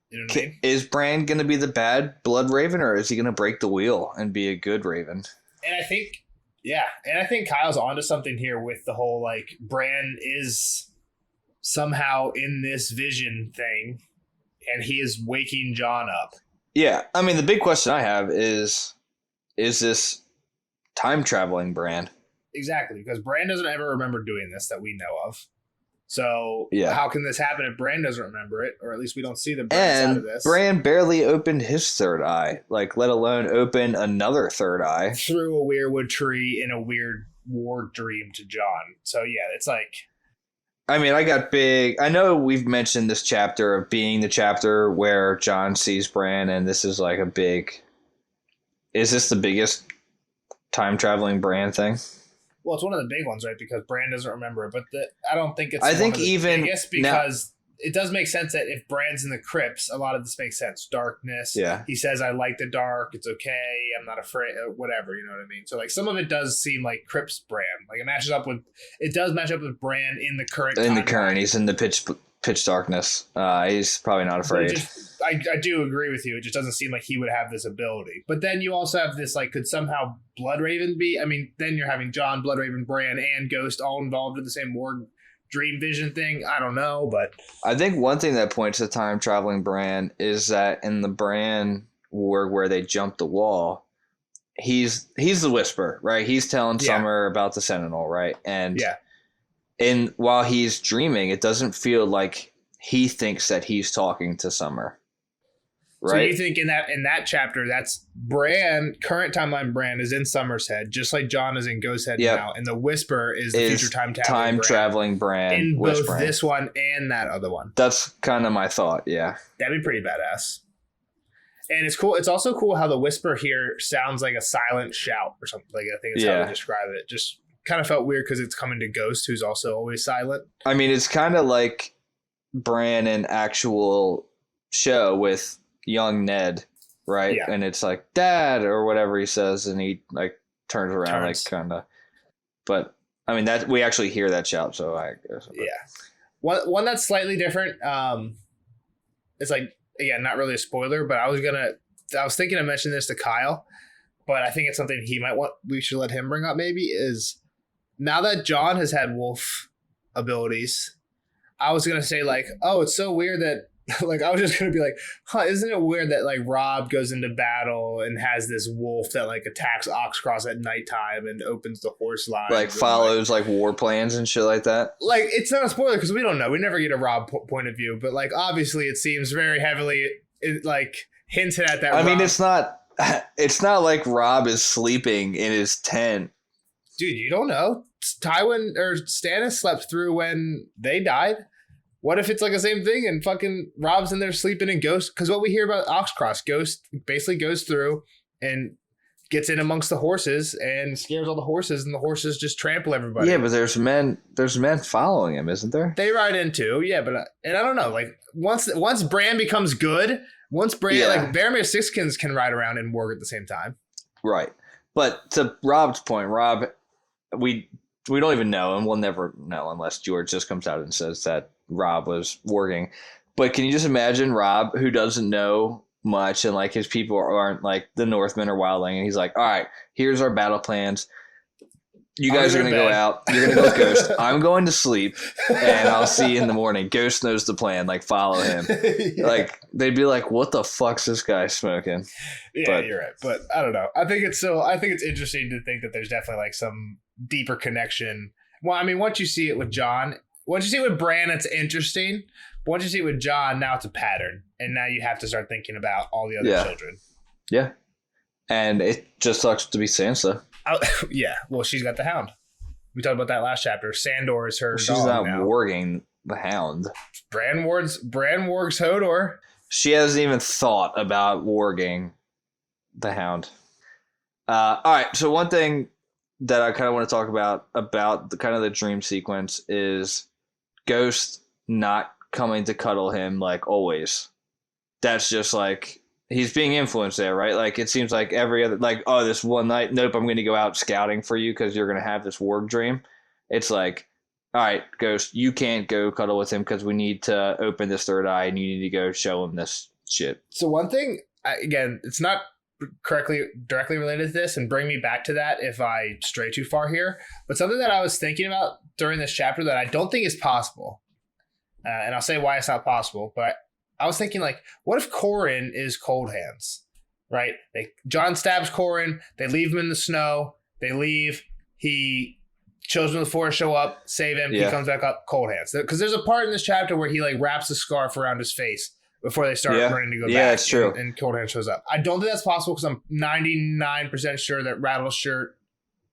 you know what I mean? Is Bran going to be the bad Blood Raven, or is he going to break the wheel and be a good Raven? And I think Kyle's onto something here with the whole, like, Bran is somehow in this vision thing, and he is waking Jon up. Yeah, I mean, the big question I have is this time-traveling Bran? Exactly, because Bran doesn't ever remember doing this that we know of. So yeah. How can this happen if Bran doesn't remember it, or at least we don't see the Bran side of this? Bran barely opened his third eye, like let alone open another third eye. Through a weirwood tree in a weird war dream to Jon. So yeah, it's like... I mean, I know we've mentioned this chapter of being the chapter where Jon sees Bran, and this is like a big... Is this the biggest time-traveling Bran thing? Well, it's one of the big ones, right? Because Bran doesn't remember it, but I don't think it's biggest because it does make sense that if Bran's in the crypts, a lot of this makes sense. Darkness. Yeah. He says, I like the dark. It's okay. I'm not afraid. Whatever. You know what I mean? So, like, some of it does seem like crypts Bran. Like, it does match up with Bran in the current timeline. He's in the pitch darkness. He's probably not afraid. I do agree with you. It just doesn't seem like he would have this ability. But then you also have this, like, could somehow Blood Raven be? I mean, then you're having Jon, Blood Raven, Bran, and Ghost all involved in the same war dream vision thing. I don't know, but I think one thing that points to time traveling Bran is that in the Bran war where they jumped the wall, he's the Whisper, right? He's telling Summer about the Sentinel, right? And while he's dreaming, it doesn't feel like he thinks that he's talking to Summer. Right. So you think in that chapter, that's Bran, current timeline Bran is in Summer's head, just like Jon is in Ghost's head now, and the Whisper is the future time traveling Bran in both this one and that other one. That's kind of my thought. Yeah, that'd be pretty badass. And it's cool. It's also cool how the Whisper here sounds like a silent shout or something. Like I think that's how they describe it. Just kind of felt weird because it's coming to Ghost, who's also always silent. I mean, it's kind of like Bran in actual show with young Ned, right? Yeah. And it's like Dad or whatever he says, and he like turns around like kind of. But I mean that we actually hear that shout, so I guess. But. Yeah, one that's slightly different. It's like again not really a spoiler, but I was thinking of mentioning this to Kyle, but I think it's something he might want. We should let him bring up. Maybe is now that John has had wolf abilities. I was gonna say like, oh, it's so weird that like I was just gonna be like, huh, isn't it weird that like Rob goes into battle and has this wolf that like attacks Oxcross at nighttime and opens the horse line, like follows like war plans and shit like that. Like it's not a spoiler because we don't know. We never get a Rob point of view, but like obviously it seems very heavily like hinted at that. I mean, it's not like Rob is sleeping in his tent. Dude, you don't know. Tywin or Stannis slept through when they died. What if it's like the same thing and fucking Rob's in there sleeping in Ghost? Because what we hear about Oxcross, Ghost basically goes through and gets in amongst the horses and scares all the horses, and the horses just trample everybody. Yeah, but there's men following him, isn't there? They ride in too, yeah. But and I don't know, like once Bran becomes good, like Varamir Sixskins can ride around and warg at the same time, right? But to Rob's point, Rob, we don't even know, and we'll never know unless George just comes out and says that Rob was warging. But can you just imagine Rob, who doesn't know much, and like his people aren't like the Northmen or Wildling, and he's like, all right, here's our battle plans. You guys are going to go out. You're going to go with Ghost. I'm going to sleep, and I'll see you in the morning. Ghost knows the plan. Like, follow him. Yeah. Like, they'd be like, what the fuck's this guy smoking? Yeah, but you're right. But I don't know. I think it's interesting to think that there's definitely like some deeper connection. Well, I mean, once you see it with Jon, once you see it with Bran, it's interesting. But once you see it with Jon, now it's a pattern. And now you have to start thinking about all the other children. Yeah. And it just sucks to be Sansa. Yeah, well, she's got the Hound. We talked about that last chapter. Sandor is her. She's not warging the Hound. Bran wargs Hodor. She hasn't even thought about warging the Hound. All right, so one thing that I kind of want to talk about the kind of the dream sequence is Ghost not coming to cuddle him like always. That's just like. He's being influenced there, right? Like, it seems like every other, like, oh, this one night, nope, I'm going to go out scouting for you because you're going to have this warg dream. It's like, all right, Ghost, you can't go cuddle with him because we need to open this third eye and you need to go show him this shit. So one thing, again, it's not directly related to this, and bring me back to that if I stray too far here, but something that I was thinking about during this chapter that I don't think is possible, and I'll say why it's not possible, but I was thinking, like, what if Corran is Cold Hands, right? Jon stabs Corran. They leave him in the snow. They leave. Children of the Forest show up, save him. Yeah. He comes back up, Cold Hands. Because there's a part in this chapter where he, like, wraps a scarf around his face before they start running to go back. Yeah, it's true. And Cold Hands shows up. I don't think that's possible because I'm 99% sure that Rattleshirt,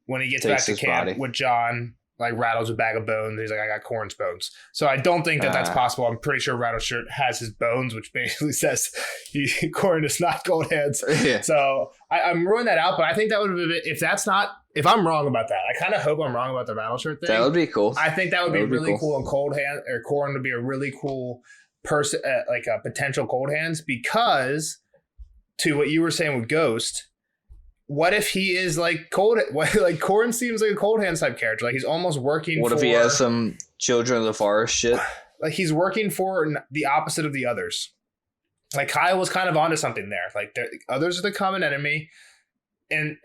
when he gets back to camp with Jon, like, rattles a bag of bones. He's like, I got Corran's bones. So I don't think that that's possible. I'm pretty sure Rattleshirt has his bones, which basically says Corran is not Cold Hands. Yeah. So I'm ruling that out, but I think that would have been, if I'm wrong about that, I kind of hope I'm wrong about the Rattleshirt thing. That would be cool. I think that would be really cool. And Corran would be a really cool person, like a potential Cold Hands, because to what you were saying with Ghost, what if he is like like Corran seems like a Cold Hands type character. Like, he's almost working What if he has some Children of the Forest shit? Like, he's working for the opposite of the others. Like, Kyle was kind of onto something there. Like, others are the common enemy. And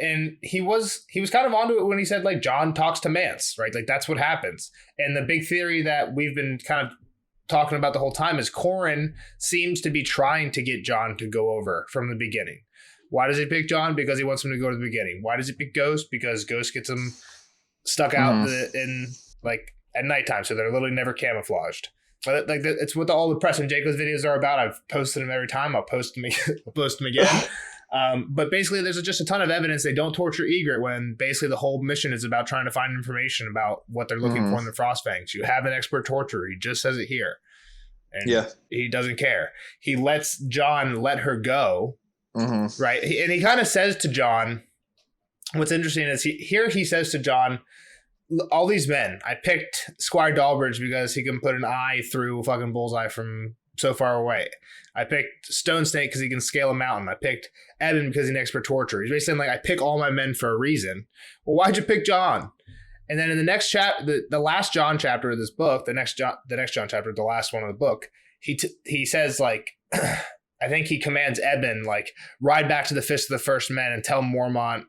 he was kind of onto it when he said, like, Jon talks to Mance, right? Like, that's what happens. And the big theory that we've been kind of talking about the whole time is Corran seems to be trying to get Jon to go over from the beginning. Why does he pick Jon? Because he wants him to go to the beginning. Why does he pick Ghost? Because Ghost gets him stuck out in like at nighttime, so they're literally never camouflaged. But like, it's what all the Preston Jacobs videos are about. I've posted them every time. I'll post them again. But basically, there's just a ton of evidence they don't torture Ygritte when basically the whole mission is about trying to find information about what they're looking for in the Frostfangs. You have an expert torturer. He just says it here, and he doesn't care. He lets Jon let her go. Mm-hmm. Right. And he kind of says to Jon, what's interesting is he says to Jon, all these men, I picked Squire Dalbridge because he can put an eye through fucking bullseye from so far away. I picked Stone Snake because he can scale a mountain. I picked Eben because he's an expert torturer. He's basically saying, like, I pick all my men for a reason. Well, why'd you pick John? And then in the next chapter, the last John chapter of this book, the next John chapter, the last one of the book, he says, like, I think he commands Eben, like, ride back to the Fist of the First Men and tell Mormont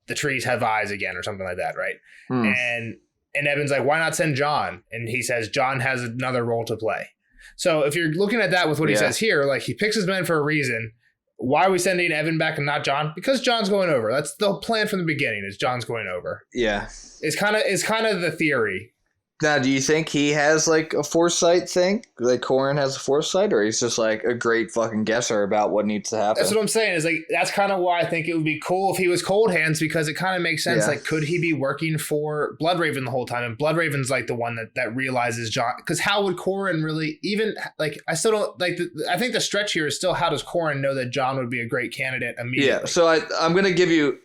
the trees have eyes again or something like that, right? And Eben's like, why not send John? And he says, John has another role to play. So if you're looking at that with what he says here, like, he picks his men for a reason. Why are we sending Evan back and not John? Because John's going over. That's the plan from the beginning, is John's going over. Yeah. It's kind of the theory. Now, do you think he has, like, a foresight thing? Like, Corran has a foresight? Or he's just, like, a great fucking guesser about what needs to happen? That's what I'm saying. Is like, that's kind of why I think it would be cool if he was Cold Hands, because it kind of makes sense. Yeah. Like, could he be working for Bloodraven the whole time? And Bloodraven's, like, the one that realizes John. Because how would Corran really even, like, I still don't, like, I think the stretch here is still, how does Corran know that John would be a great candidate immediately? Yeah, so I'm going to give you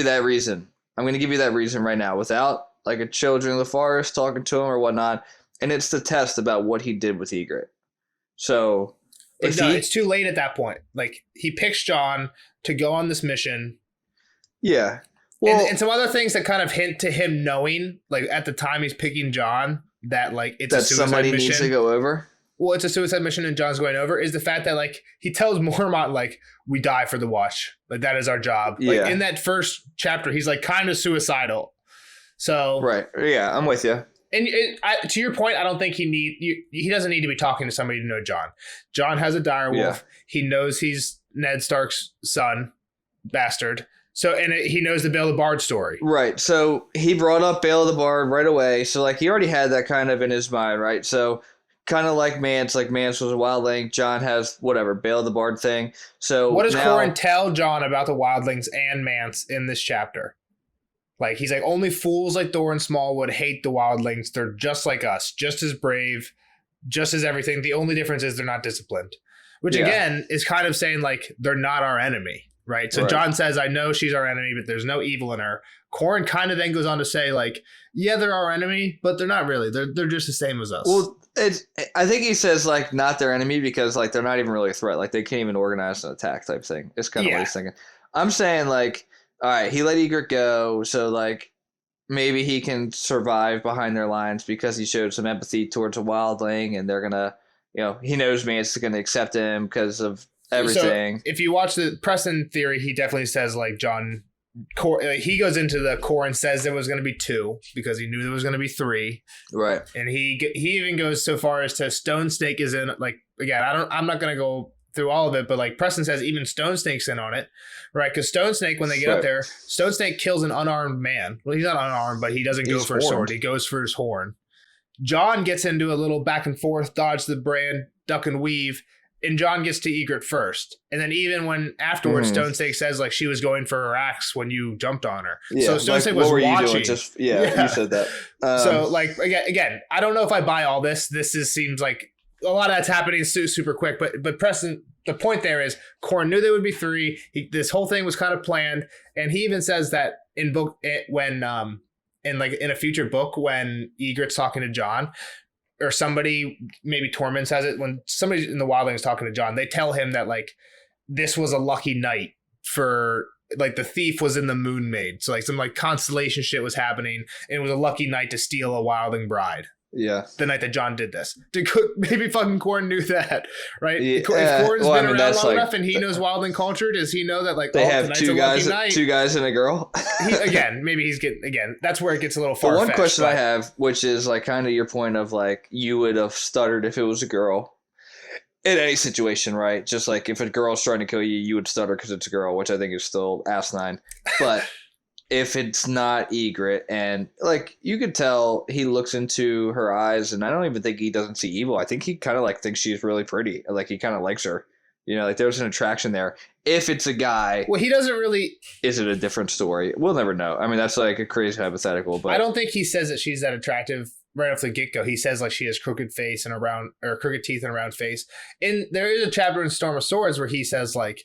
that reason. I'm going to give you that reason right now without, like, a Children of the Forest talking to him or whatnot, and it's the test about what he did with Egret. So it's too late at that point. Like, he picks John to go on this mission. Yeah. Well, and some other things that kind of hint to him knowing, like, at the time he's picking John, that, like, it's a suicide somebody mission. Needs to go over. Well, it's a suicide mission and John's going over, is the fact that, like, he tells Mormont, like, we die for the Watch. Like, that is our job. Like, in that first chapter, he's, like, kind of suicidal. So right, yeah, I'm with you. And to your point, I don't think he doesn't need to be talking to somebody to know John. John has a direwolf. Yeah. He knows he's Ned Stark's son, bastard. So, and he knows the Bale the Bard story. Right. So he brought up Bale the Bard right away. So, like, he already had that kind of in his mind, right? So, kind of like Mance was a wildling. John has whatever Bale the Bard thing. So what does Corran tell John about the wildlings and Mance in this chapter? Like, he's like, only fools like Thorin Smallwood hate the wildlings. They're just like us, just as brave, just as everything. The only difference is they're not disciplined, which again is kind of saying, like, they're not our enemy, right? So John says, I know she's our enemy, but there's no evil in her. Corran kind of then goes on to say, like, yeah, they're our enemy, but they're not really. They're just the same as us. Well, I think he says, like, not their enemy because, like, they're not even really a threat. Like, they can't even organize an attack type thing. It's kind of what he's thinking. I'm saying, like, all right, he let Egret go, so, like, maybe he can survive behind their lines because he showed some empathy towards a wildling, and they're gonna, he knows Mance is gonna accept him because of everything. So if you watch the Preston theory, he definitely says, like, he goes into the core and says there was going to be 2 because he knew there was going to be 3. Right. And he even goes so far as to Stone Snake is in, like, again, I'm not going to go through all of it, but, like, Preston says even Stone Snake's in on it, right? Because Stone Snake, when they get up there, Stone Snake kills an unarmed man. Well, he's not unarmed, but he doesn't go for his sword. He goes for his horn. John gets into a little back and forth, dodge the brand, duck and weave, and John gets to Egret first. And then even when afterwards, Stone Snake says, like, she was going for her axe when you jumped on her. Yeah, so Stone Snake was watching. You said that. So, like, again, I don't know if I buy all this. Seems like a lot of that's happening super quick. But Preston, the point there is Corran knew there would be 3. This whole thing was kind of planned. And he even says that in a future book when Egret's talking to John, or somebody, maybe Tormund says it, when somebody in the wildling is talking to John, they tell him that, like, this was a lucky night for, like, the thief was in the Moon Maid. So, like, some, like, constellation shit was happening, and it was a lucky night to steal a wildling bride. Yeah. The night that John did this. Maybe fucking Corran knew that, right? Yeah, if Corran's been around long enough and he knows wildling culture, does he know that, like, they have two guys and a girl? That's where it gets a little far-fetched. One question I have, which is, like, kind of your point of, like, you would have stuttered if it was a girl. In any situation, right? Just like if a girl's trying to kill you, you would stutter because it's a girl, which I think is still asinine. But if it's not Egret, and, like, you could tell he looks into her eyes, and I don't even think he doesn't see evil. I think he kind of, like, thinks she's really pretty. Like, he kind of likes her. Like, there's an attraction there. If it's a guy, well, he doesn't really. Is it a different story? We'll never know. I mean, that's, like, a crazy hypothetical. But I don't think he says that she's that attractive right off the get-go. He says, like, she has crooked face and crooked teeth and a round face. And there is a chapter in Storm of Swords where he says, like,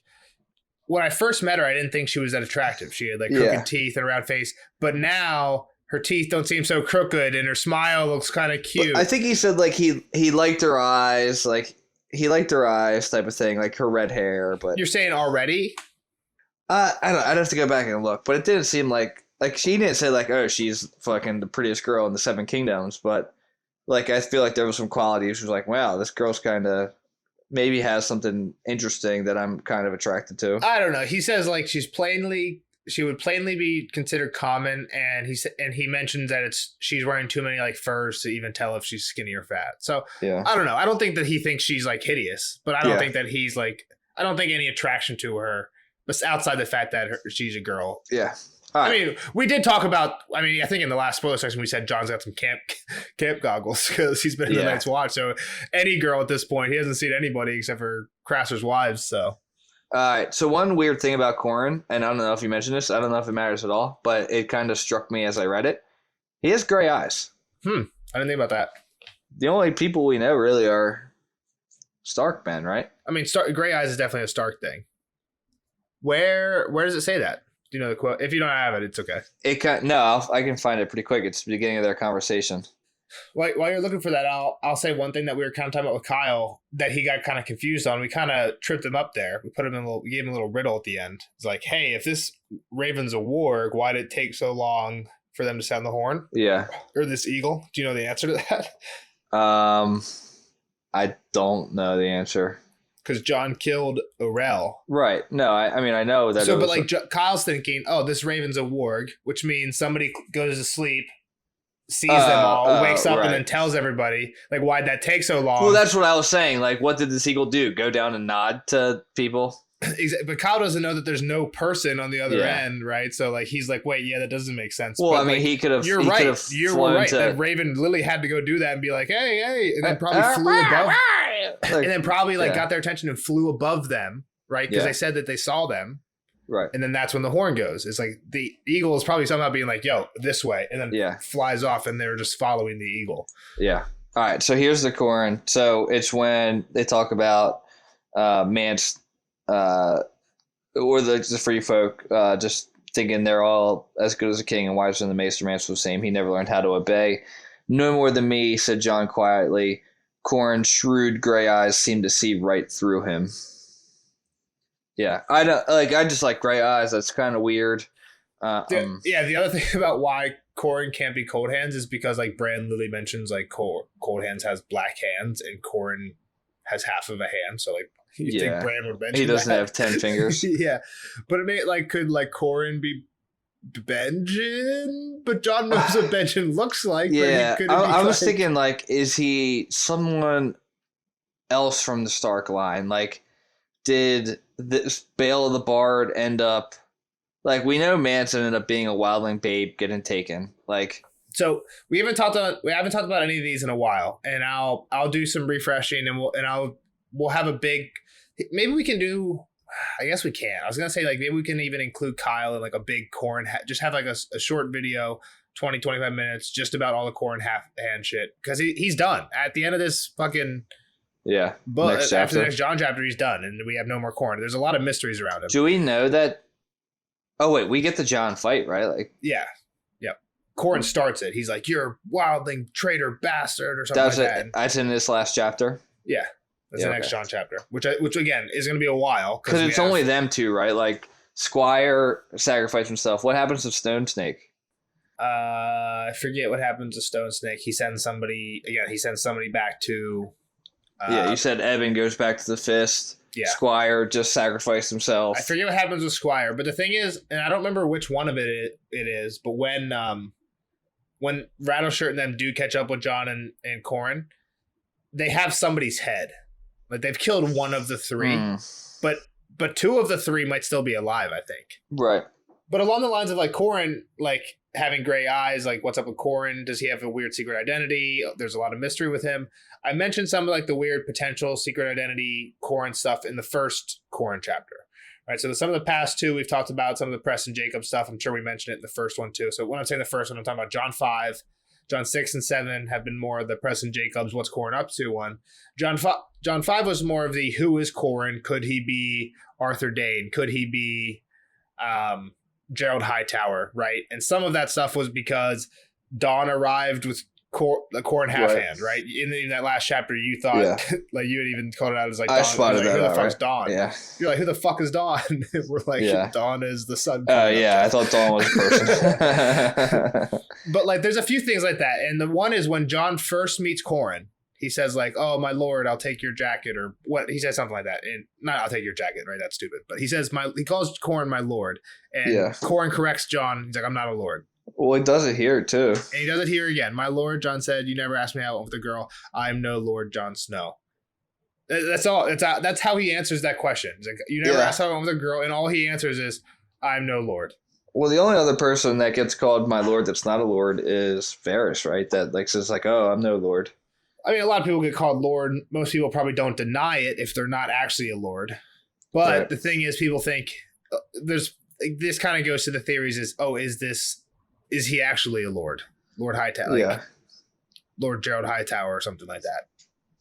when I first met her, I didn't think she was that attractive. She had, like, crooked teeth and a round face. But now her teeth don't seem so crooked and her smile looks kind of cute. I think he said like he liked her eyes, like he liked her eyes type of thing, like her red hair. But you're saying already? I don't know. I'd have to go back and look, but it didn't seem like she didn't say like, oh, she's fucking the prettiest girl in the Seven Kingdoms, but like I feel like there was some qualities. She was like, wow, this girl's kind of maybe has something interesting that I'm kind of attracted to. I don't know. He says like she would plainly be considered common, and he mentions that she's wearing too many like furs to even tell if she's skinny or fat. So yeah, I don't know. I don't think that he thinks she's like hideous, but I don't think that he's like, I don't think any attraction to her, but outside the fact that she's a girl. Yeah. I mean, we did talk about. I mean, I think in the last spoiler section we said John's got some camp goggles because he's been in the Night's Watch. So any girl at this point, he hasn't seen anybody except for Crasser's wives. So. All right. So one weird thing about Corrin, and I don't know if you mentioned this, I don't know if it matters at all, but it kind of struck me as I read it. He has gray eyes. I didn't think about that. The only people we know really are Stark men, right? I mean, gray eyes is definitely a Stark thing. Where does it say that? Do you know the quote? If you don't have it, it's okay. I can find it pretty quick. It's the beginning of their conversation. While you're looking for that, I'll say one thing that we were kind of talking about with Kyle that he got kind of confused on. We kind of tripped him up there. We gave him a little riddle at the end. It's like, hey, if this raven's a warg, why did it take so long for them to sound the horn? Yeah. Or this eagle? Do you know the answer to that? I don't know the answer. Because John killed Orell. Right. No, I mean, I know that. So, but like Kyle's thinking, oh, this raven's a warg, which means somebody goes to sleep, sees them all, wakes up, and then tells everybody. Like, why'd that take so long? Well, that's what I was saying. Like, what did this eagle do? Go down and nod to people? But Kyle doesn't know that there's no person on the other end, right? So, like, he's like, wait, yeah, that doesn't make sense. Well, but, I mean, like, he could have. You're right. That Raven Lily had to go do that and be like, hey, and then probably flew above. And then probably got their attention and flew above them, right? Because they said that they saw them. Right. And then that's when the horn goes. It's like the eagle is probably somehow being like, yo, this way. And then flies off and they're just following the eagle. Yeah. All right. So here's the Corrin. So it's when they talk about Mance or the free folk just thinking they're all as good as a king and wiser than the Maester. Mance was the same. He never learned how to obey. No more than me, said John quietly. Corrin's shrewd gray eyes seemed to see right through him. Yeah, I just like gray eyes. That's kind of weird. The other thing about why Corrin can't be Cold Hands is because like Bran Lily mentions like Cold Hands has black hands and Corrin has half of a hand. So like you think Bran would mention he doesn't have 10 fingers. Yeah, but it may could like Corrin be Benjen? But John knows what Benjen looks like. Yeah, I was thinking like, is he someone else from the Stark line? Like, did this Bale the Bard end up like we know Mance ended up being a wildling babe getting taken? Like, so we haven't talked about any of these in a while, and I'll do some refreshing, and we'll have a big. Maybe we can do. I guess we can. I was gonna say like maybe we can even include Kyle in like a big Corrin. Just have like a short video, 20-25 minutes, just about all the Corrin half hand shit because he's done at the end of this fucking. Yeah, but after the next John chapter, he's done, and we have no more Corrin. There's a lot of mysteries around him. Do we know that? Oh wait, we get the John fight, right? Like, yeah, yep. Corrin starts it. He's like, "You're wildling, traitor, bastard," or something like that. That's in this last chapter. Yeah, that's the next John chapter, which again is going to be a while because it's only them two, right? Like Squire sacrificed himself. What happens to Stone Snake? I forget what happens to Stone Snake. He sends somebody back to. You said Evan goes back to the fist. Yeah. Squire just sacrificed himself. I forget what happens with Squire, but the thing is, and I don't remember which one of it is, but when Rattleshirt and them do catch up with John and Corrin, they have somebody's head. Like they've killed one of the three, but two of the three might still be alive, I think. Right. But along the lines of like Corrin, like having gray eyes, like what's up with Corrin? Does he have a weird secret identity? There's a lot of mystery with him. I mentioned some of like the weird potential secret identity Corrin stuff in the first Corrin chapter. Right. So some of the past two we've talked about, some of the Preston Jacob stuff. I'm sure we mentioned it in the first one too. So when I'm saying the first one, I'm talking about John 5, John 6 and 7 have been more of the Preston Jacobs, what's Corrin up to one. John 5 was more of the who is Corrin? Could he be Arthur Dane? Could he be Gerald Hightower, right? And some of that stuff was because Dawn arrived with the Corrin half hand, right? In that last chapter, you thought like you had even called it out as like I Dawn. spotted Like, that who the out, fuck's right? Dawn? Yeah. You're like, who the fuck is Dawn? We're like, Dawn is the sun. Yeah, I thought Dawn was a person. But like, there's a few things like that, and the one is when John first meets Corrin. He says like, "Oh, my lord, I'll take your jacket," or what? He says something like that, and not "I'll take your jacket," right? That's stupid. But he says he calls Corrin my lord, and Corrin corrects John. He's like, "I'm not a lord." Well, he does it here too, and he does it here again. My lord, John said, "You never asked me out with a girl. I'm no Lord Jon Snow." That's all. That's how he answers that question. He's like, "You never asked out with a girl," and all he answers is, "I'm no lord." Well, the only other person that gets called my lord that's not a lord is Varys, right? That like says like, "Oh, I'm no lord." I mean, a lot of people get called lord. Most people probably don't deny it if they're not actually a lord. But the thing is, people think this kind of goes to the theories is, is he actually a lord? Lord Hightower, Lord Gerald Hightower or something like that.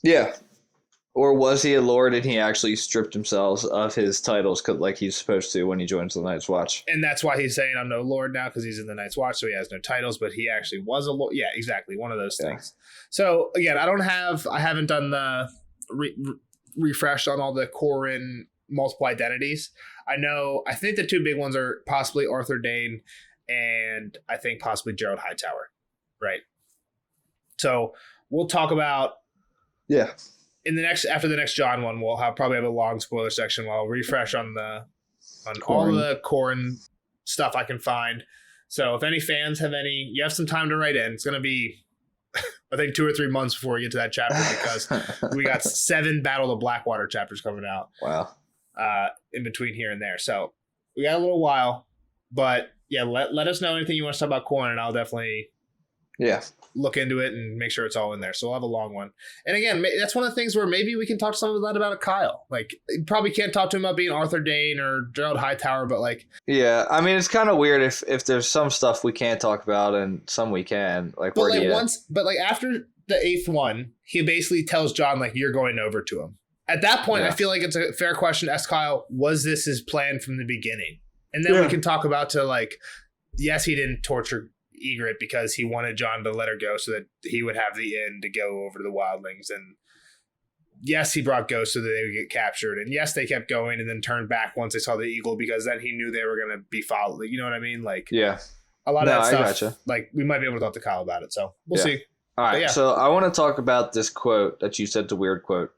Yeah. Or was he a lord and he actually stripped himself of his titles like he's supposed to when he joins the Night's Watch? And that's why he's saying I'm no lord now because he's in the Night's Watch, so he has no titles, but he actually was a lord. Yeah, exactly. One of those things. So again, I haven't done the refresh on all the Corrin multiple identities. I think the two big ones are possibly Arthur Dayne and I think possibly Gerald Hightower. Right. So we'll talk about after the next John one, we'll probably have a long spoiler section where I'll refresh on all of the Corrin stuff I can find. So if any fans you have some time to write in. It's going to be, I think, 2 or 3 months before we get to that chapter because we got 7 Battle of Blackwater chapters coming out. Wow. In between here and there. So we got a little while, but yeah, let us know anything you want to talk about Corrin and I'll definitely look into it and make sure it's all in there. So we'll have a long one. And again, that's one of the things where maybe we can talk to someone about Kyle. Like, you probably can't talk to him about being Arthur Dayne or Gerald Hightower, but like... Yeah, I mean, it's kind of weird if there's some stuff we can't talk about and some we can. Like, but like after the 8th one, he basically tells John, like, you're going over to him. At that point, I feel like it's a fair question to ask Kyle, was this his plan from the beginning? And then we can talk about yes, he didn't torture Ygritte because he wanted John to let her go so that he would have the inn to go over to the wildlings. And yes, he brought ghosts so that they would get captured. And yes, they kept going and then turned back once they saw the eagle because then he knew they were going to be followed. You know what I mean? Like, a lot of that stuff. Gotcha. Like, we might be able to talk to Kyle about it. So we'll see. All right. So I want to talk about this quote that you said, the weird quote.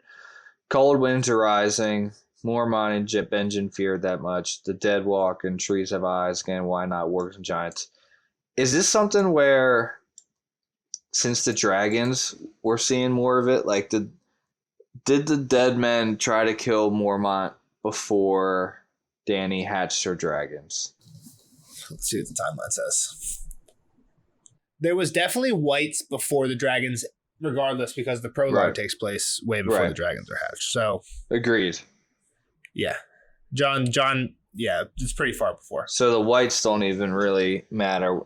Cold winds are rising. Mormont and Benjen feared that much. The dead walk and trees have eyes. Again, why not wargs and giants? Is this something where, since the dragons, we're seeing more of it? Like, did the dead men try to kill Mormont before Dany hatched her dragons? Let's see what the timeline says. There was definitely whites before the dragons, regardless, because the prologue takes place way before the dragons are hatched. So agreed. Yeah, John. Yeah, it's pretty far before. So the whites don't even really matter.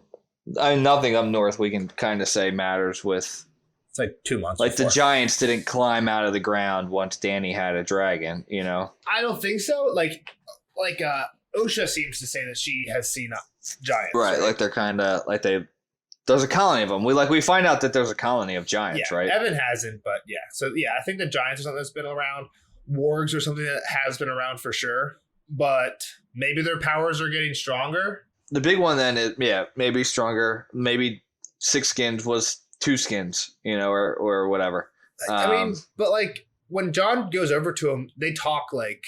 I mean, nothing up north we can kind of say matters with. It's like 2 months. Like before. The giants didn't climb out of the ground once Dany had a dragon, you know? I don't think so. Like Osha seems to say that she has seen giants. Right, like they're kind of like there's a colony of them. We find out that there's a colony of giants, right? Evan hasn't, but yeah. So yeah, I think the giants are something that's been around. Wargs are something that has been around for sure, but maybe their powers are getting stronger. The big one then is, maybe stronger. Maybe 6 skins was 2 skins, you know, or whatever. I mean, but like when John goes over to him, they talk like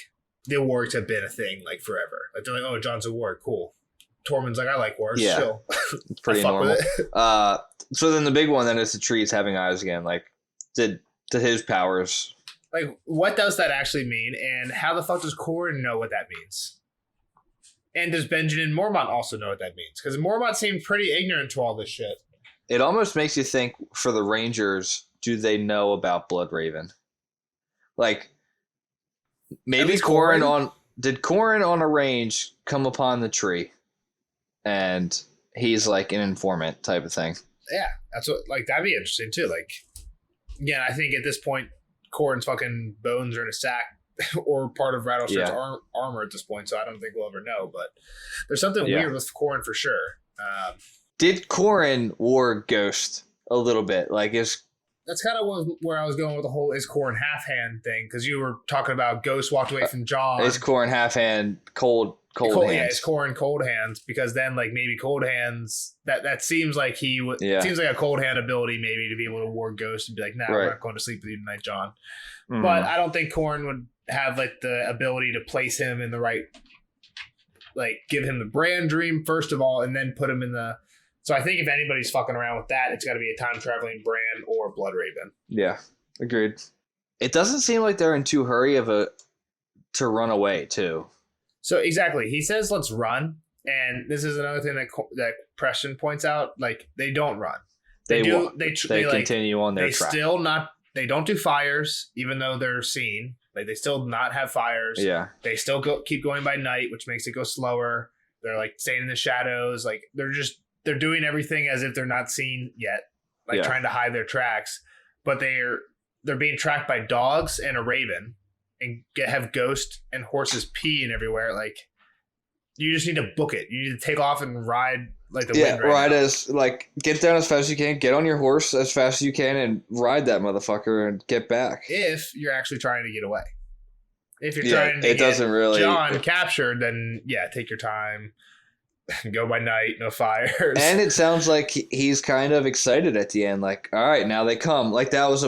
the wargs have been a thing like forever. Like they're like, oh, John's a warg, cool. Tormund's like, I like wargs. Yeah, chill. It's pretty normal. So then the big one then is the trees having eyes again. Like, did his powers? Like, what does that actually mean, and how the fuck does Corrin know what that means? And does Benjen and Mormont also know what that means? Because Mormont seemed pretty ignorant to all this shit. It almost makes you think, for the Rangers, do they know about Bloodraven? Like, maybe Corrin did Corrin on a range come upon the tree, and he's like an informant type of thing? Yeah, that's what. Like, that'd be interesting too. Like, again, I think at this point, Corrin's fucking bones are in a sack or part of Rattlesnake's Yeah. armor at this point, so I don't think we'll ever know. But there's something Yeah. weird with Corrin for sure. Did Corrin war Ghost a little bit? Like, That's kind of where I was going with the whole is Corrin half hand thing, because you were talking about Ghost walked away from John. is Corrin half hand cold hands? Yeah, it's Corrin cold hands, because then like maybe cold hands that seems like he would. Yeah. Seems like a cold hand ability maybe to be able to ward Ghost and be like, nah, we're Right. not going to sleep with you tonight, John. Mhm. But I don't think Corrin would have like the ability to place him in the right, like give him the brand dream first of all, and then put him in the. So I think if anybody's fucking around with that, it's got to be a time traveling Bran or Blood Raven. Yeah, agreed. It doesn't seem like they're in too hurry to run away too. So exactly, he says let's run, and this is another thing that Preston points out. Like they don't run. They continue on their they track. They don't do fires, even though they're seen. Like they still not have fires. Yeah. They still keep going by night, which makes it go slower. They're like staying in the shadows. Like they're doing everything as if they're not seen yet, like trying to hide their tracks. But they're being tracked by dogs and a raven, and have Ghost and horses peeing everywhere. Like you just need to book it. You need to take off and ride like the wind. Ride get down as fast as you can, get on your horse as fast as you can, and ride that motherfucker and get back. If you're actually trying to get away. If you're trying to get John captured, then take your time. Go by night, no fires. And it sounds like he's kind of excited at the end. Like, all right, now they come. Like that was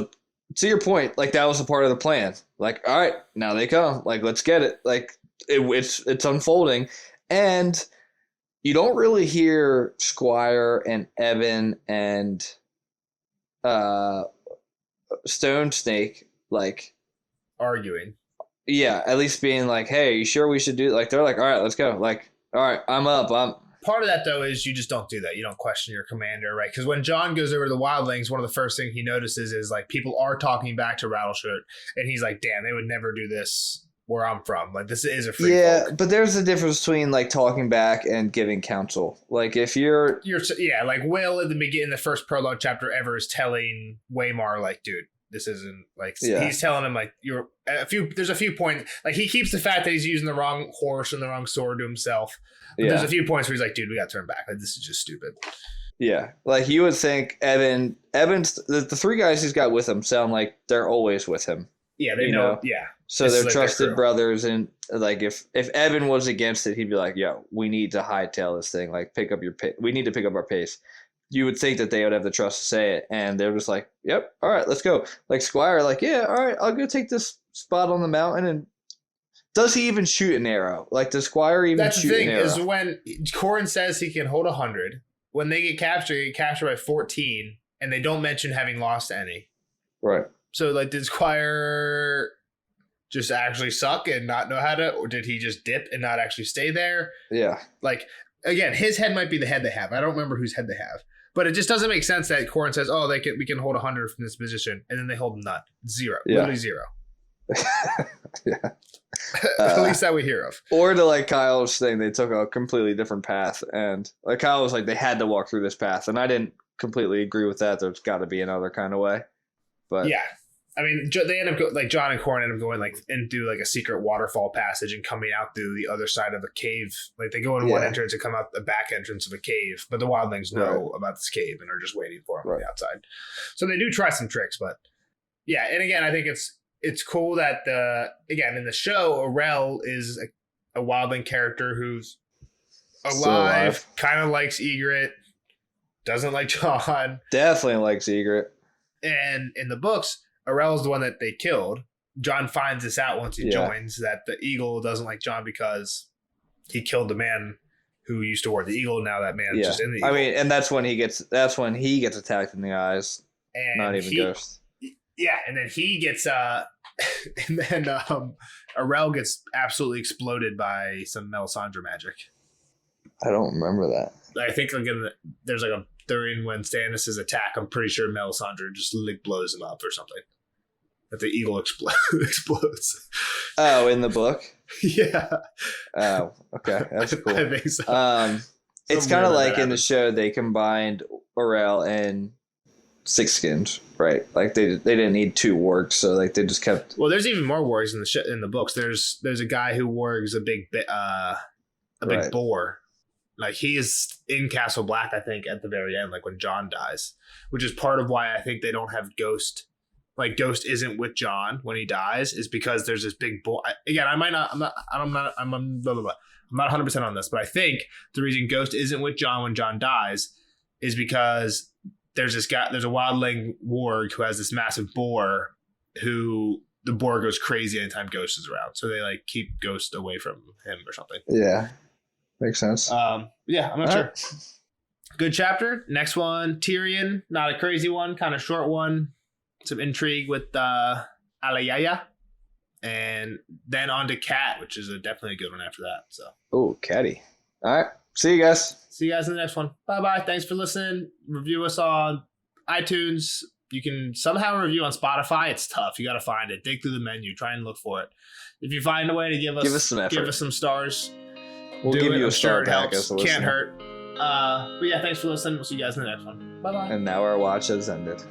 to your point, like that was a part of the plan. Like, all right, now they come. Like, let's get it. Like it's unfolding. And you don't really hear Squire and Evan and Stone Snake like arguing. Yeah, at least being like, hey, you sure we should do like they're like, all right, let's go. Like, all right, I'm up. Part of that though is you just don't do that. You don't question your commander, right? Because when John goes over to the wildlings, one of the first things he notices is like people are talking back to Rattleshirt, and he's like, damn, they would never do this where I'm from. Like this is a free folk. But there's a difference between like talking back and giving counsel. Like if you're like Will at the beginning, the first prologue chapter ever is telling Waymar like, dude, this isn't like he's telling him like there's a few points like he keeps the fact that he's using the wrong horse and the wrong sword to himself. But there's a few points where he's like, dude, we got to turn back. Like this is just stupid. Yeah, like you would think Evan's the three guys he's got with him sound like they're always with him. Yeah, they know. Yeah. So they're like trusted brothers, and like if Evan was against it, he'd be like, "Yo, we need to hightail this thing. Like, pick up your pace. We need to pick up our pace." You would think that they would have the trust to say it, and they're just like, "Yep, all right, let's go." Like Squire, like, "Yeah, all right, I'll go take this spot on the mountain." And does he even shoot an arrow? Like, does Squire even shoot an arrow? That's the thing is when Corrin says he can hold 100. When they get captured by 14, and they don't mention having lost any. Right. So, like, did Squire just actually suck and not know how to, or did he just dip and not actually stay there? Yeah. Like, again, his head might be the head they have. I don't remember whose head they have. But it just doesn't make sense that Corrin says, oh, we can hold 100 from this position, and then they hold none. Zero. Yeah. Literally zero. Yeah. At least that we hear of. Or to like Kyle's thing, they took a completely different path. And like Kyle was like, they had to walk through this path. And I didn't completely agree with that. There's got to be another kind of way. But yeah. I mean, they end up like John and Corrin end up going like into like a secret waterfall passage and coming out through the other side of a cave. Like they go in one entrance and come out the back entrance of a cave, but the wildlings know about this cave and are just waiting for him on the outside. So they do try some tricks, but yeah. And again, I think it's cool that in the show, Orell is a wildling character who's alive. Kind of likes Egret, doesn't like John. Definitely likes Egret. And in the books, Orell is the one that they killed. John finds this out once he joins, that the eagle doesn't like John because he killed the man who used to wear the eagle. Now that man's just in the eagle. I mean, and that's when he gets attacked in the eyes. And not even Ghost. Yeah, and then he gets and then Orell gets absolutely exploded by some Melisandre magic. I don't remember that. I think there's like during when Stannis' attack, I'm pretty sure Melisandre just like blows him up or something. That the eagle explodes. Oh, in the book? Yeah. Oh, okay. That's cool. I think so. It's kind of like in the show, they combined Orell and six skins, right? Like they didn't need 2 wargs, so like they just kept. Well, there's even more wargs in the books. There's a guy who wargs a big Right. boar. Like he is in Castle Black, I think, at the very end, like when John dies, which is part of why I think they don't have Ghost. Like Ghost isn't with John when he dies, is because there's this big boar. Again, I'm not 100% on this, but I think the reason Ghost isn't with John when John dies is because there's a wildling warg who has this massive boar who the boar goes crazy anytime Ghost is around. So they like keep Ghost away from him or something. Yeah, makes sense. Yeah, I'm not sure. Good chapter. Next one, Tyrion. Not a crazy one, kind of short one. Some intrigue with Alayaya. And then on to Cat, which is definitely a good one after that. So. Oh, Catty. All right. See you guys. See you guys in the next one. Bye-bye. Thanks for listening. Review us on iTunes. You can somehow review on Spotify. It's tough. You got to find it. Dig through the menu. Try and look for it. If you find a way to give us some effort. Give us some stars. We'll give you a star it pack helps. as a listener. Can't hurt. But yeah, thanks for listening. We'll see you guys in the next one. Bye-bye. And now our watch has ended.